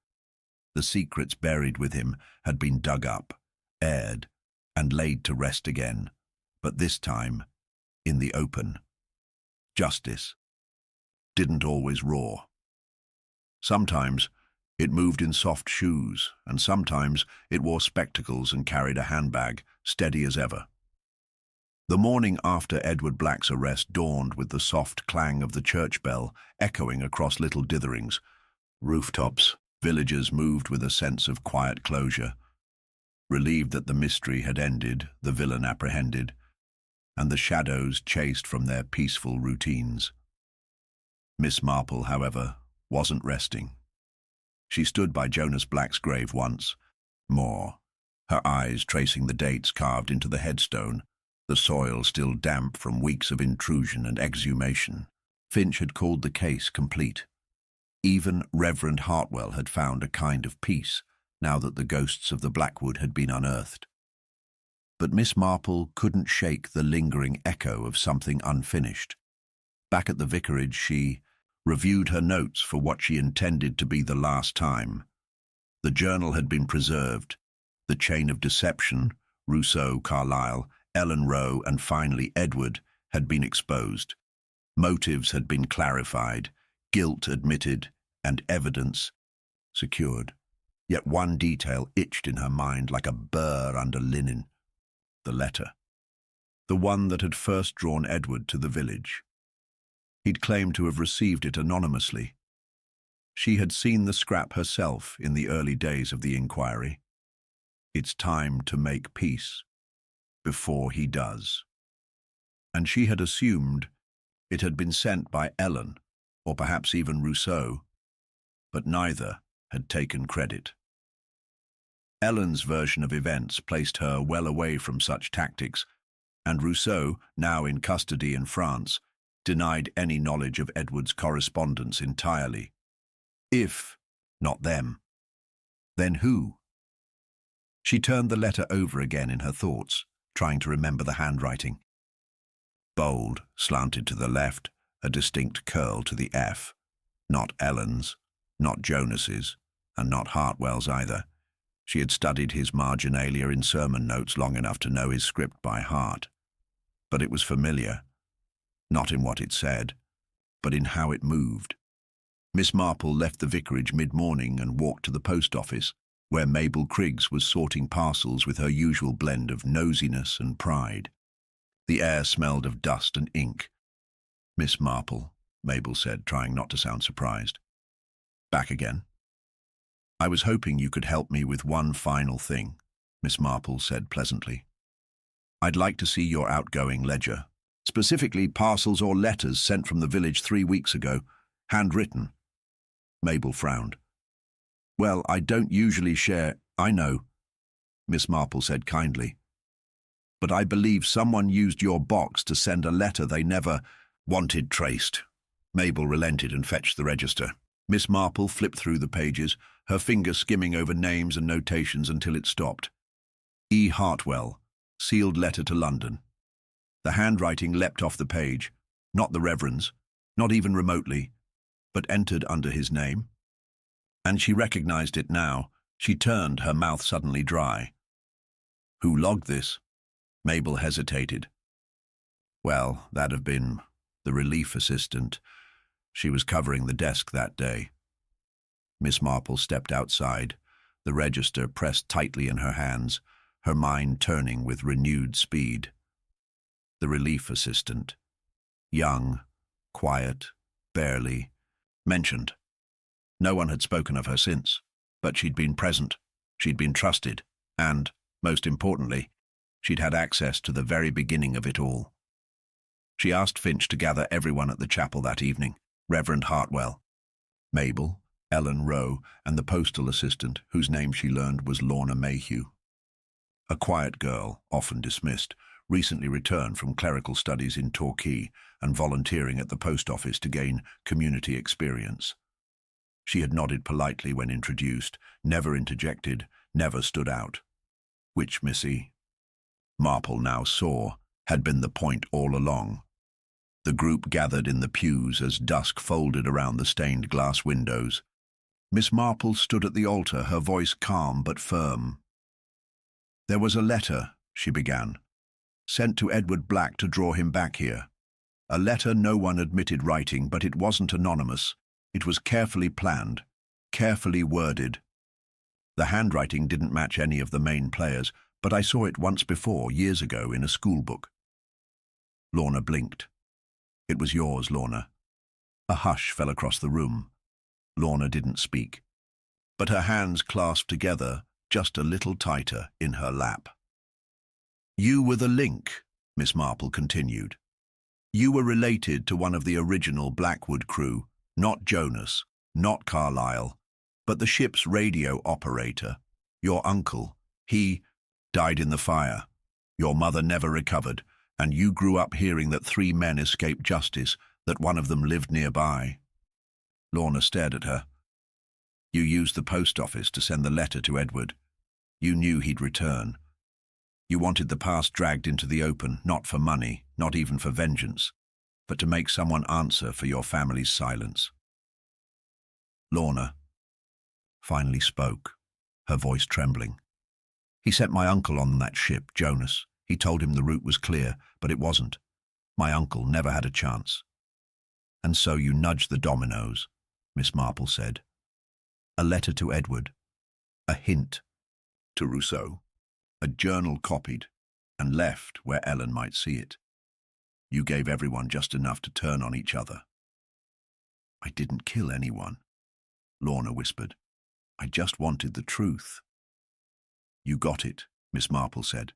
The secrets buried with him had been dug up, aired, and laid to rest again, but this time in the open. Justice didn't always roar. Sometimes it moved in soft shoes, and sometimes it wore spectacles and carried a handbag, steady as ever. The morning after Edward Black's arrest dawned with the soft clang of the church bell echoing across Little Ditherings. Rooftops, villagers moved with a sense of quiet closure. Relieved that the mystery had ended, the villain apprehended, and the shadows chased from their peaceful routines. Miss Marple, however, wasn't resting. She stood by Jonas Black's grave once more, her eyes tracing the dates carved into the headstone, the soil still damp from weeks of intrusion and exhumation. Finch had called the case complete. Even Reverend Hartwell had found a kind of peace, now that the ghosts of the Blackwood had been unearthed. But Miss Marple couldn't shake the lingering echo of something unfinished. Back at the vicarage, she reviewed her notes for what she intended to be the last time. The journal had been preserved. The chain of deception, Rousseau, Carlyle, Ellen Rowe, and finally Edward, had been exposed. Motives had been clarified, guilt admitted, and evidence secured. Yet one detail itched in her mind like a burr under linen. The letter. The one that had first drawn Edward to the village. He'd claimed to have received it anonymously. She had seen the scrap herself in the early days of the inquiry. It's time to make peace before he does. And she had assumed it had been sent by Ellen, or perhaps even Rousseau, but neither had taken credit. Ellen's version of events placed her well away from such tactics, and Rousseau, now in custody in France, denied any knowledge of Edward's correspondence entirely. If not them, then who? She turned the letter over again in her thoughts, trying to remember the handwriting. Bold, slanted to the left, a distinct curl to the F. Not Ellen's, not Jonas's, and not Hartwell's either. She had studied his marginalia in sermon notes long enough to know his script by heart. But it was familiar, not in what it said, but in how it moved. Miss Marple left the vicarage mid-morning and walked to the post office, where Mabel Criggs was sorting parcels with her usual blend of nosiness and pride. The air smelled of dust and ink. "Miss Marple," Mabel said, trying not to sound surprised. "Back again?" "I was hoping you could help me with one final thing," Miss Marple said pleasantly. "I'd like to see your outgoing ledger, specifically parcels or letters sent from the village 3 weeks ago, handwritten." Mabel frowned. "Well, I don't usually share—" "I know," Miss Marple said kindly. "But I believe someone used your box to send a letter they never wanted traced." Mabel relented and fetched the register. Miss Marple flipped through the pages, her finger skimming over names and notations until it stopped. E. Hartwell, sealed letter to London. The handwriting leapt off the page, not the Reverend's, not even remotely, but entered under his name. And she recognized it now. She turned, her mouth suddenly dry. Who logged this? Mabel hesitated. Well, that'd have been the relief assistant. She was covering the desk that day. Miss Marple stepped outside, the register pressed tightly in her hands, her mind turning with renewed speed. The relief assistant. Young, quiet, barely mentioned. No one had spoken of her since, but she'd been present, she'd been trusted, and, most importantly, she'd had access to the very beginning of it all. She asked Finch to gather everyone at the chapel that evening, Reverend Hartwell, Mabel, Ellen Rowe, and the postal assistant, whose name she learned was Lorna Mayhew. A quiet girl, often dismissed, recently returned from clerical studies in Torquay and volunteering at the post office to gain community experience. She had nodded politely when introduced, never interjected, never stood out. Which Missy, Marple now saw, had been the point all along. The group gathered in the pews as dusk folded around the stained glass windows. Miss Marple stood at the altar, her voice calm but firm. "There was a letter," she began, "sent to Edward Black to draw him back here. A letter no one admitted writing, but it wasn't anonymous. It was carefully planned, carefully worded. The handwriting didn't match any of the main players, but I saw it once before, years ago, in a school book." Lorna blinked. "It was yours, Lorna." A hush fell across the room. Lorna didn't speak, but her hands clasped together just a little tighter in her lap. "You were the link," Miss Marple continued. "You were related to one of the original Blackwood crew, not Jonas, not Carlyle, but the ship's radio operator. Your uncle, he died in the fire. Your mother never recovered, and you grew up hearing that 3 men escaped justice, that one of them lived nearby." Lorna stared at her. "You used the post office to send the letter to Edward. You knew he'd return. You wanted the past dragged into the open, not for money, not even for vengeance, but to make someone answer for your family's silence." Lorna finally spoke, her voice trembling. "He sent my uncle on that ship, Jonas. He told him the route was clear, but it wasn't. My uncle never had a chance." "And so you nudged the dominoes," Miss Marple said. "A letter to Edward, a hint to Rousseau, a journal copied and left where Ellen might see it. You gave everyone just enough to turn on each other." "I didn't kill anyone," Lorna whispered. "I just wanted the truth." "You got it," Miss Marple said.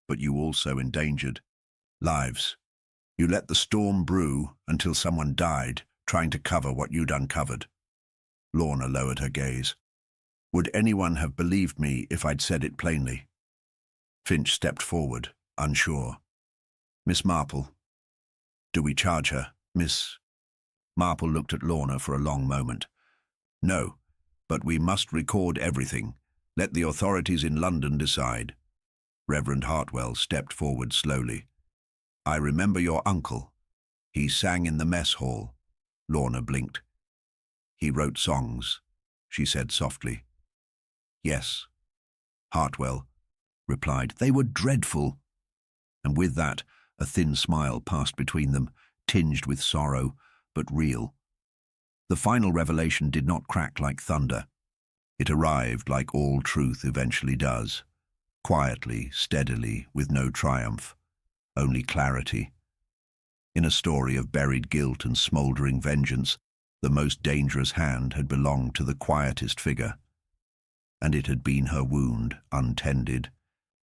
"But you also endangered lives. You let the storm brew until someone died, trying to cover what you'd uncovered." Lorna lowered her gaze. "Would anyone have believed me if I'd said it plainly?" Finch stepped forward, unsure. "Miss Marple, do we charge her, Miss?" Marple looked at Lorna for a long moment. "No, but we must record everything. Let the authorities in London decide." Reverend Hartwell stepped forward slowly. "I remember your uncle. He sang in the mess hall." Lorna blinked. "He wrote songs," she said softly. "Yes," Hartwell replied. "They were dreadful." And with that, a thin smile passed between them, tinged with sorrow, but real. The final revelation did not crack like thunder. It arrived like all truth eventually does, quietly, steadily, with no triumph, only clarity. In a story of buried guilt and smouldering vengeance, the most dangerous hand had belonged to the quietest figure, and it had been her wound, untended,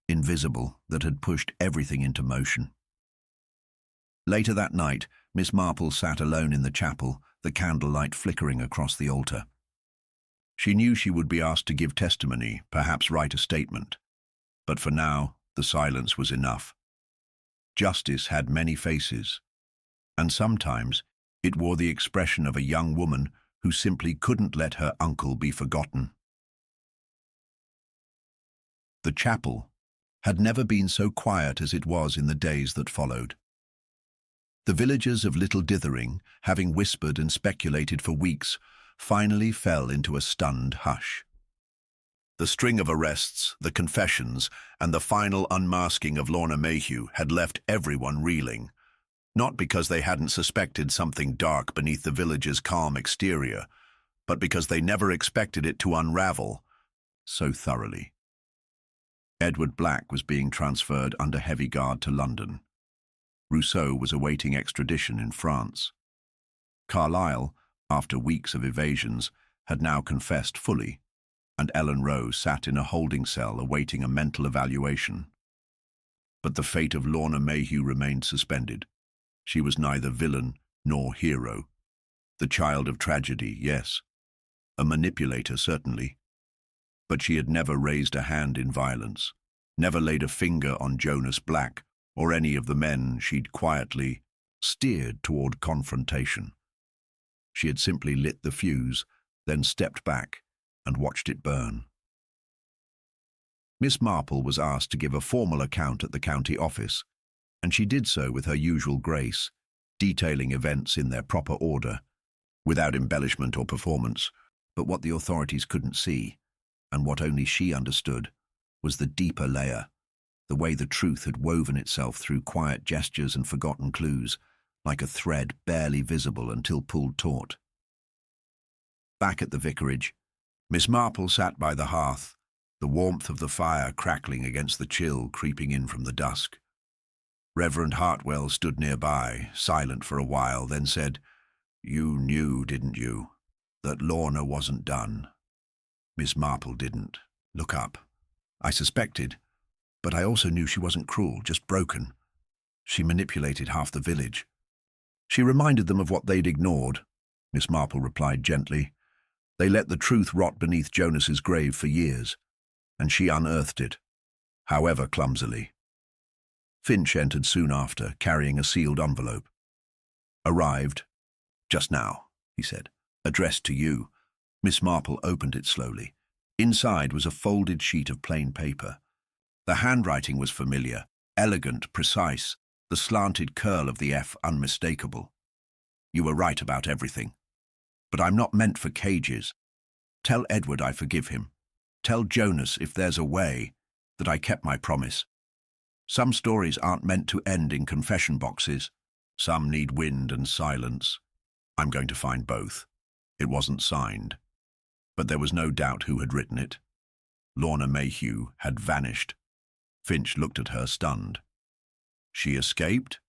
invisible, that had pushed everything into motion. Later that night, Miss Marple sat alone in the chapel, the candlelight flickering across the altar. She knew she would be asked to give testimony, perhaps write a statement. But for now, the silence was enough. Justice had many faces, and sometimes it wore the expression of a young woman who simply couldn't let her uncle be forgotten. The chapel, had never been so quiet as it was in the days that followed. The villagers of Little Dithering, having whispered and speculated for weeks, finally fell into a stunned hush. The string of arrests, the confessions, and the final unmasking of Lorna Mayhew had left everyone reeling, not because they hadn't suspected something dark beneath the village's calm exterior, but because they never expected it to unravel so thoroughly. Edward Black was being transferred under heavy guard to London. Rousseau was awaiting extradition in France. Carlyle, after weeks of evasions, had now confessed fully, and Ellen Rose sat in a holding cell awaiting a mental evaluation. But the fate of Lorna Mayhew remained suspended. She was neither villain nor hero. The child of tragedy, yes. A manipulator, certainly. But she had never raised a hand in violence, never laid a finger on Jonas Black or any of the men she'd quietly steered toward confrontation. She had simply lit the fuse, then stepped back and watched it burn. Miss Marple was asked to give a formal account at the county office, and she did so with her usual grace, detailing events in their proper order, without embellishment or performance. But what the authorities couldn't see, and what only she understood, was the deeper layer, the way the truth had woven itself through quiet gestures and forgotten clues, like a thread barely visible until pulled taut. Back at the vicarage, Miss Marple sat by the hearth, the warmth of the fire crackling against the chill creeping in from the dusk. Reverend Hartwell stood nearby, silent for a while, then said, "You knew, didn't you, that Lorna wasn't done?" Miss Marple didn't look up. "I suspected, but I also knew she wasn't cruel, just broken. She manipulated half the village." "She reminded them of what they'd ignored," Miss Marple replied gently. "They let the truth rot beneath Jonas's grave for years, and she unearthed it, however clumsily." Finch entered soon after, carrying a sealed envelope. "Arrived just now," he said. "Addressed to you." Miss Marple opened it slowly. Inside was a folded sheet of plain paper. The handwriting was familiar, elegant, precise, the slanted curl of the F unmistakable. "You were right about everything. But I'm not meant for cages. Tell Edward I forgive him. Tell Jonas, if there's a way, that I kept my promise. Some stories aren't meant to end in confession boxes. Some need wind and silence. I'm going to find both." It wasn't signed, but there was no doubt who had written it. Lorna Mayhew had vanished. Finch looked at her, stunned. "She escaped?"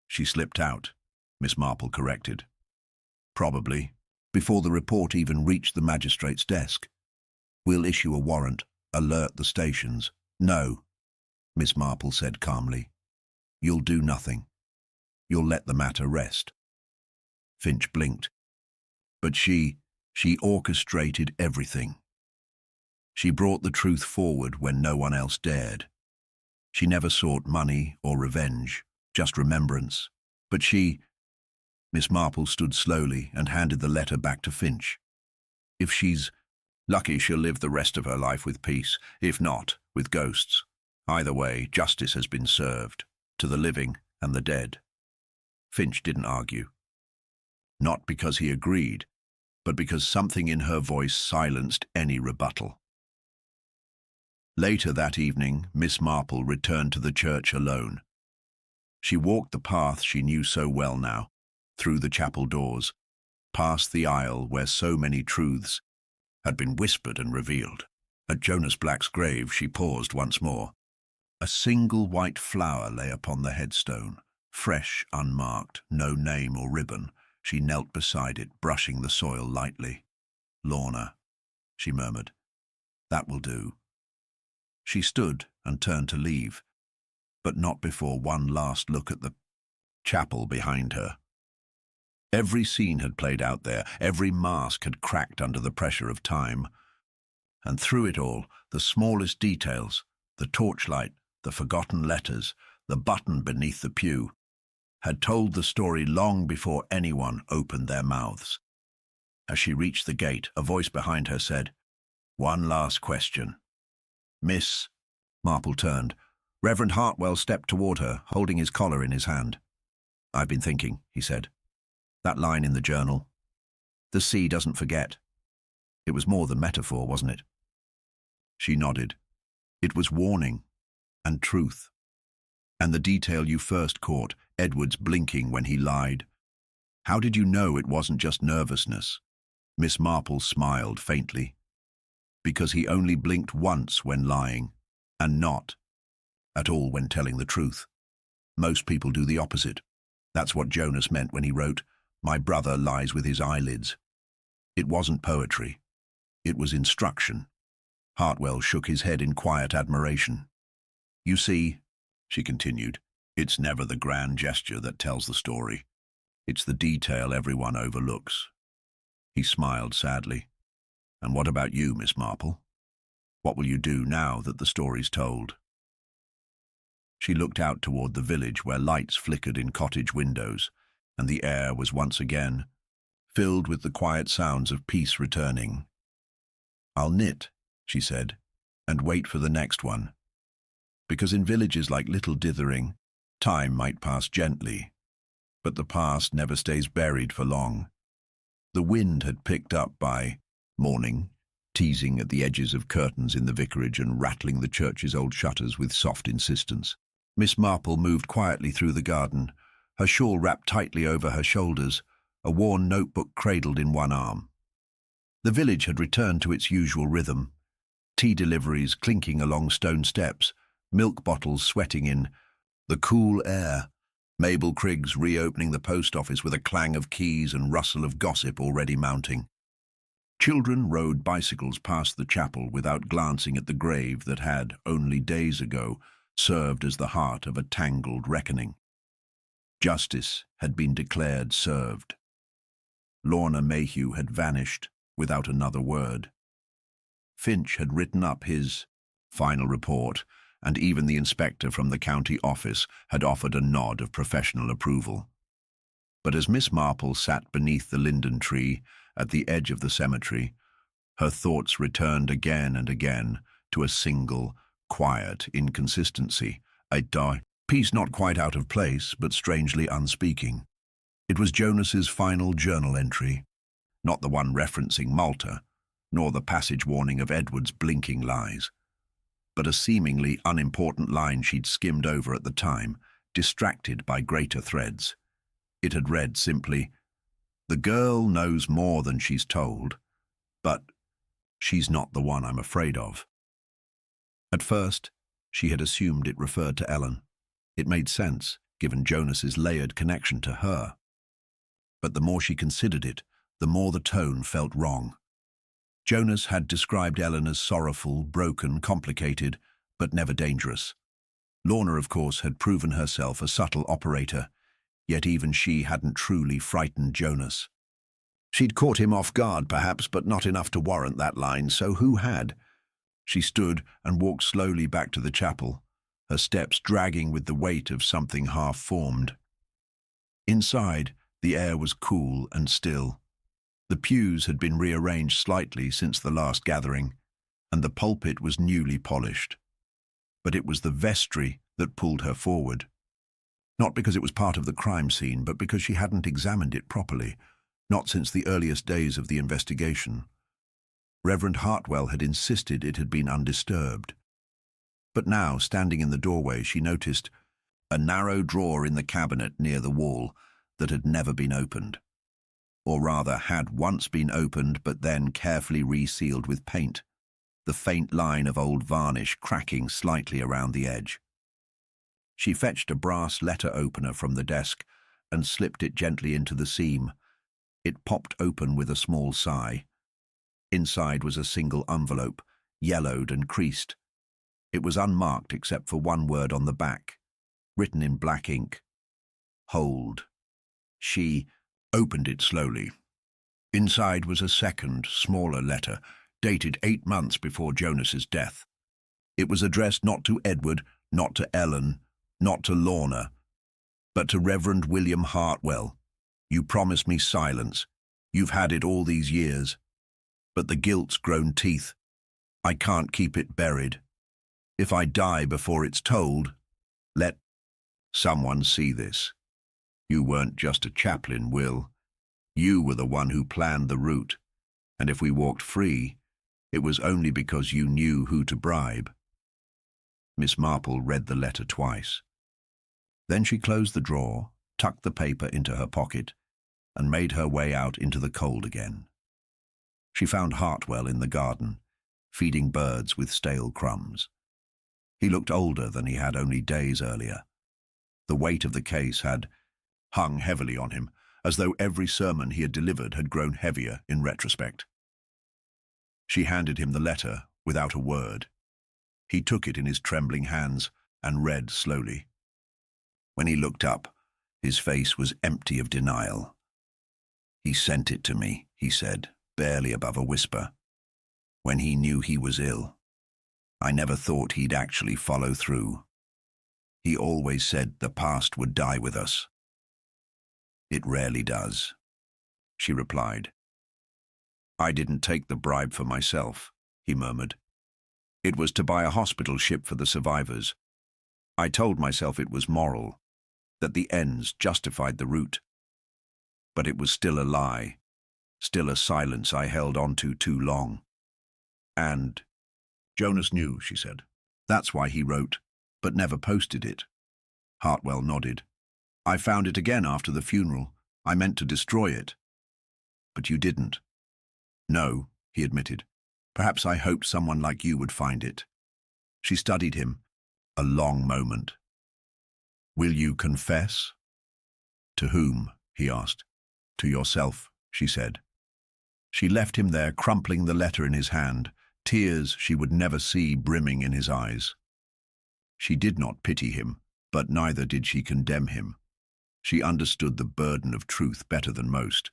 "She slipped out," Miss Marple corrected. "Probably, before the report even reached the magistrate's desk. We'll issue a warrant, alert the stations." "No," Miss Marple said calmly. "You'll do nothing. You'll let the matter rest." Finch blinked. "But she orchestrated everything. She brought the truth forward when no one else dared. She never sought money or revenge, just remembrance. But she—" Miss Marple stood slowly and handed the letter back to Finch. "If she's lucky, she'll live the rest of her life with peace. If not, with ghosts. Either way, justice has been served, to the living and the dead." Finch didn't argue. Not because he agreed, but because something in her voice silenced any rebuttal. Later that evening, Miss Marple returned to the church alone. She walked the path she knew so well now, through the chapel doors, past the aisle where so many truths had been whispered and revealed. At Jonas Black's grave, she paused once more. A single white flower lay upon the headstone, fresh, unmarked, no name or ribbon. She knelt beside it, brushing the soil lightly. "Lorna," she murmured. "That will do." She stood and turned to leave, but not before one last look at the chapel behind her. Every scene had played out there, every mask had cracked under the pressure of time. And through it all, the smallest details, the torchlight, the forgotten letters, the button beneath the pew, had told the story long before anyone opened their mouths. As she reached the gate, a voice behind her said, "One last question. Miss Marple turned. Reverend Hartwell stepped toward her, holding his collar in his hand. "I've been thinking," he said. "That line in the journal. The sea doesn't forget. It was more than metaphor, wasn't it?" She nodded. "It was warning and truth. And the detail you first caught, Edward's blinking when he lied. How did you know it wasn't just nervousness?" Miss Marple smiled faintly. "Because he only blinked once when lying, and not at all when telling the truth. Most people do the opposite. That's what Jonas meant when he wrote, 'My brother lies with his eyelids.' It wasn't poetry. It was instruction." Hartwell shook his head in quiet admiration. "You see," she continued, "it's never the grand gesture that tells the story. It's the detail everyone overlooks." He smiled sadly. "And what about you, Miss Marple? What will you do now that the story's told?" She looked out toward the village where lights flickered in cottage windows, and the air was once again filled with the quiet sounds of peace returning. "I'll knit," she said, "and wait for the next one. Because in villages like Little Dithering, time might pass gently, but the past never stays buried for long." The wind had picked up by morning, teasing at the edges of curtains in the vicarage and rattling the church's old shutters with soft insistence. Miss Marple moved quietly through the garden, her shawl wrapped tightly over her shoulders, a worn notebook cradled in one arm. The village had returned to its usual rhythm, tea deliveries clinking along stone steps, milk bottles sweating in the cool air, Mabel Criggs reopening the post office with a clang of keys and rustle of gossip already mounting. Children rode bicycles past the chapel without glancing at the grave that had, only days ago, served as the heart of a tangled reckoning. Justice had been declared served. Lorna Mayhew had vanished without another word. Finch had written up his final report, and even the inspector from the county office had offered a nod of professional approval. But as Miss Marple sat beneath the linden tree at the edge of the cemetery, her thoughts returned again and again to a single, quiet inconsistency, a piece not quite out of place, but strangely unspeaking. It was Jonas's final journal entry, not the one referencing Malta, nor the passage warning of Edward's blinking lies, but a seemingly unimportant line she'd skimmed over at the time, distracted by greater threads. It had read simply, "The girl knows more than she's told, but she's not the one I'm afraid of." At first, she had assumed it referred to Ellen. It made sense, given Jonas's layered connection to her. But the more she considered it, the more the tone felt wrong. Jonas had described Ellen as sorrowful, broken, complicated, but never dangerous. Lorna, of course, had proven herself a subtle operator, yet even she hadn't truly frightened Jonas. She'd caught him off guard, perhaps, but not enough to warrant that line, so who had? She stood and walked slowly back to the chapel, her steps dragging with the weight of something half-formed. Inside, the air was cool and still. The pews had been rearranged slightly since the last gathering, and the pulpit was newly polished. But it was the vestry that pulled her forward. Not because it was part of the crime scene, but because she hadn't examined it properly, not since the earliest days of the investigation. Reverend Hartwell had insisted it had been undisturbed. But now, standing in the doorway, she noticed a narrow drawer in the cabinet near the wall that had never been opened. Or rather, had once been opened but then carefully resealed with paint, the faint line of old varnish cracking slightly around the edge. She fetched a brass letter opener from the desk and slipped it gently into the seam. It popped open with a small sigh. Inside was a single envelope, yellowed and creased. It was unmarked except for one word on the back, written in black ink. Hold. She opened it slowly. Inside was a second, smaller letter, dated 8 months before Jonas's death. It was addressed not to Edward, not to Ellen, not to Lorna, but to Reverend William Hartwell. "You promised me silence. You've had it all these years. But the guilt's grown teeth. I can't keep it buried. If I die before it's told, let someone see this. You weren't just a chaplain, Will. You were the one who planned the route, and if we walked free, it was only because you knew who to bribe. Miss Marple read the letter twice. Then she closed the drawer, tucked the paper into her pocket, and made her way out into the cold again. She found Hartwell in the garden, feeding birds with stale crumbs. He looked older than he had only days earlier. The weight of the case had hung heavily on him, as though every sermon he had delivered had grown heavier in retrospect. She handed him the letter without a word. He took it in his trembling hands and read slowly. When he looked up, his face was empty of denial. "He sent it to me," he said, barely above a whisper, "when he knew he was ill. I never thought he'd actually follow through. He always said the past would die with us." "It rarely does," she replied. "I didn't take the bribe for myself," he murmured. "It was to buy a hospital ship for the survivors. I told myself it was moral, that the ends justified the root. But it was still a lie, still a silence I held on to too long. And Jonas knew," she said. "That's why he wrote, but never posted it." Hartwell nodded. "I found it again after the funeral. I meant to destroy it." "But you didn't." "No," he admitted. "Perhaps I hoped someone like you would find it." She studied him, a long moment. "Will you confess?" "To whom?" he asked. "To yourself," she said. She left him there, crumpling the letter in his hand, tears she would never see brimming in his eyes. She did not pity him, but neither did she condemn him. She understood the burden of truth better than most,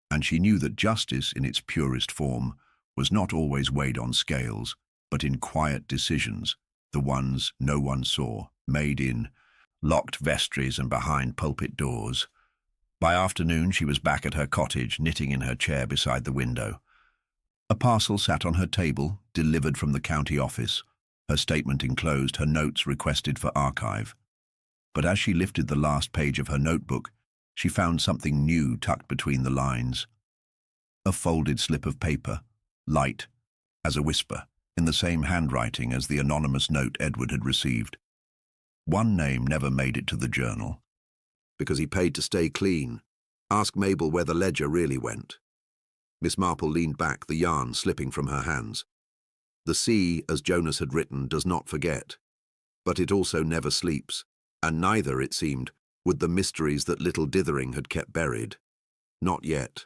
and she knew that justice in its purest form was not always weighed on scales, but in quiet decisions, the ones no one saw, made in locked vestries and behind pulpit doors. By afternoon she was back at her cottage, knitting in her chair beside the window. A parcel sat on her table, delivered from the county office, her statement enclosed, her notes requested for archive. But as she lifted the last page of her notebook, she found something new tucked between the lines. A folded slip of paper, light as a whisper, in the same handwriting as the anonymous note Edward had received. One name never made it to the journal. "Because he paid to stay clean. Ask Mabel where the ledger really went." Miss Marple leaned back, the yarn slipping from her hands. "The sea, as Jonas had written, does not forget. But it also never sleeps, and neither, it seemed, would the mysteries that little Dithering had kept buried. Not yet."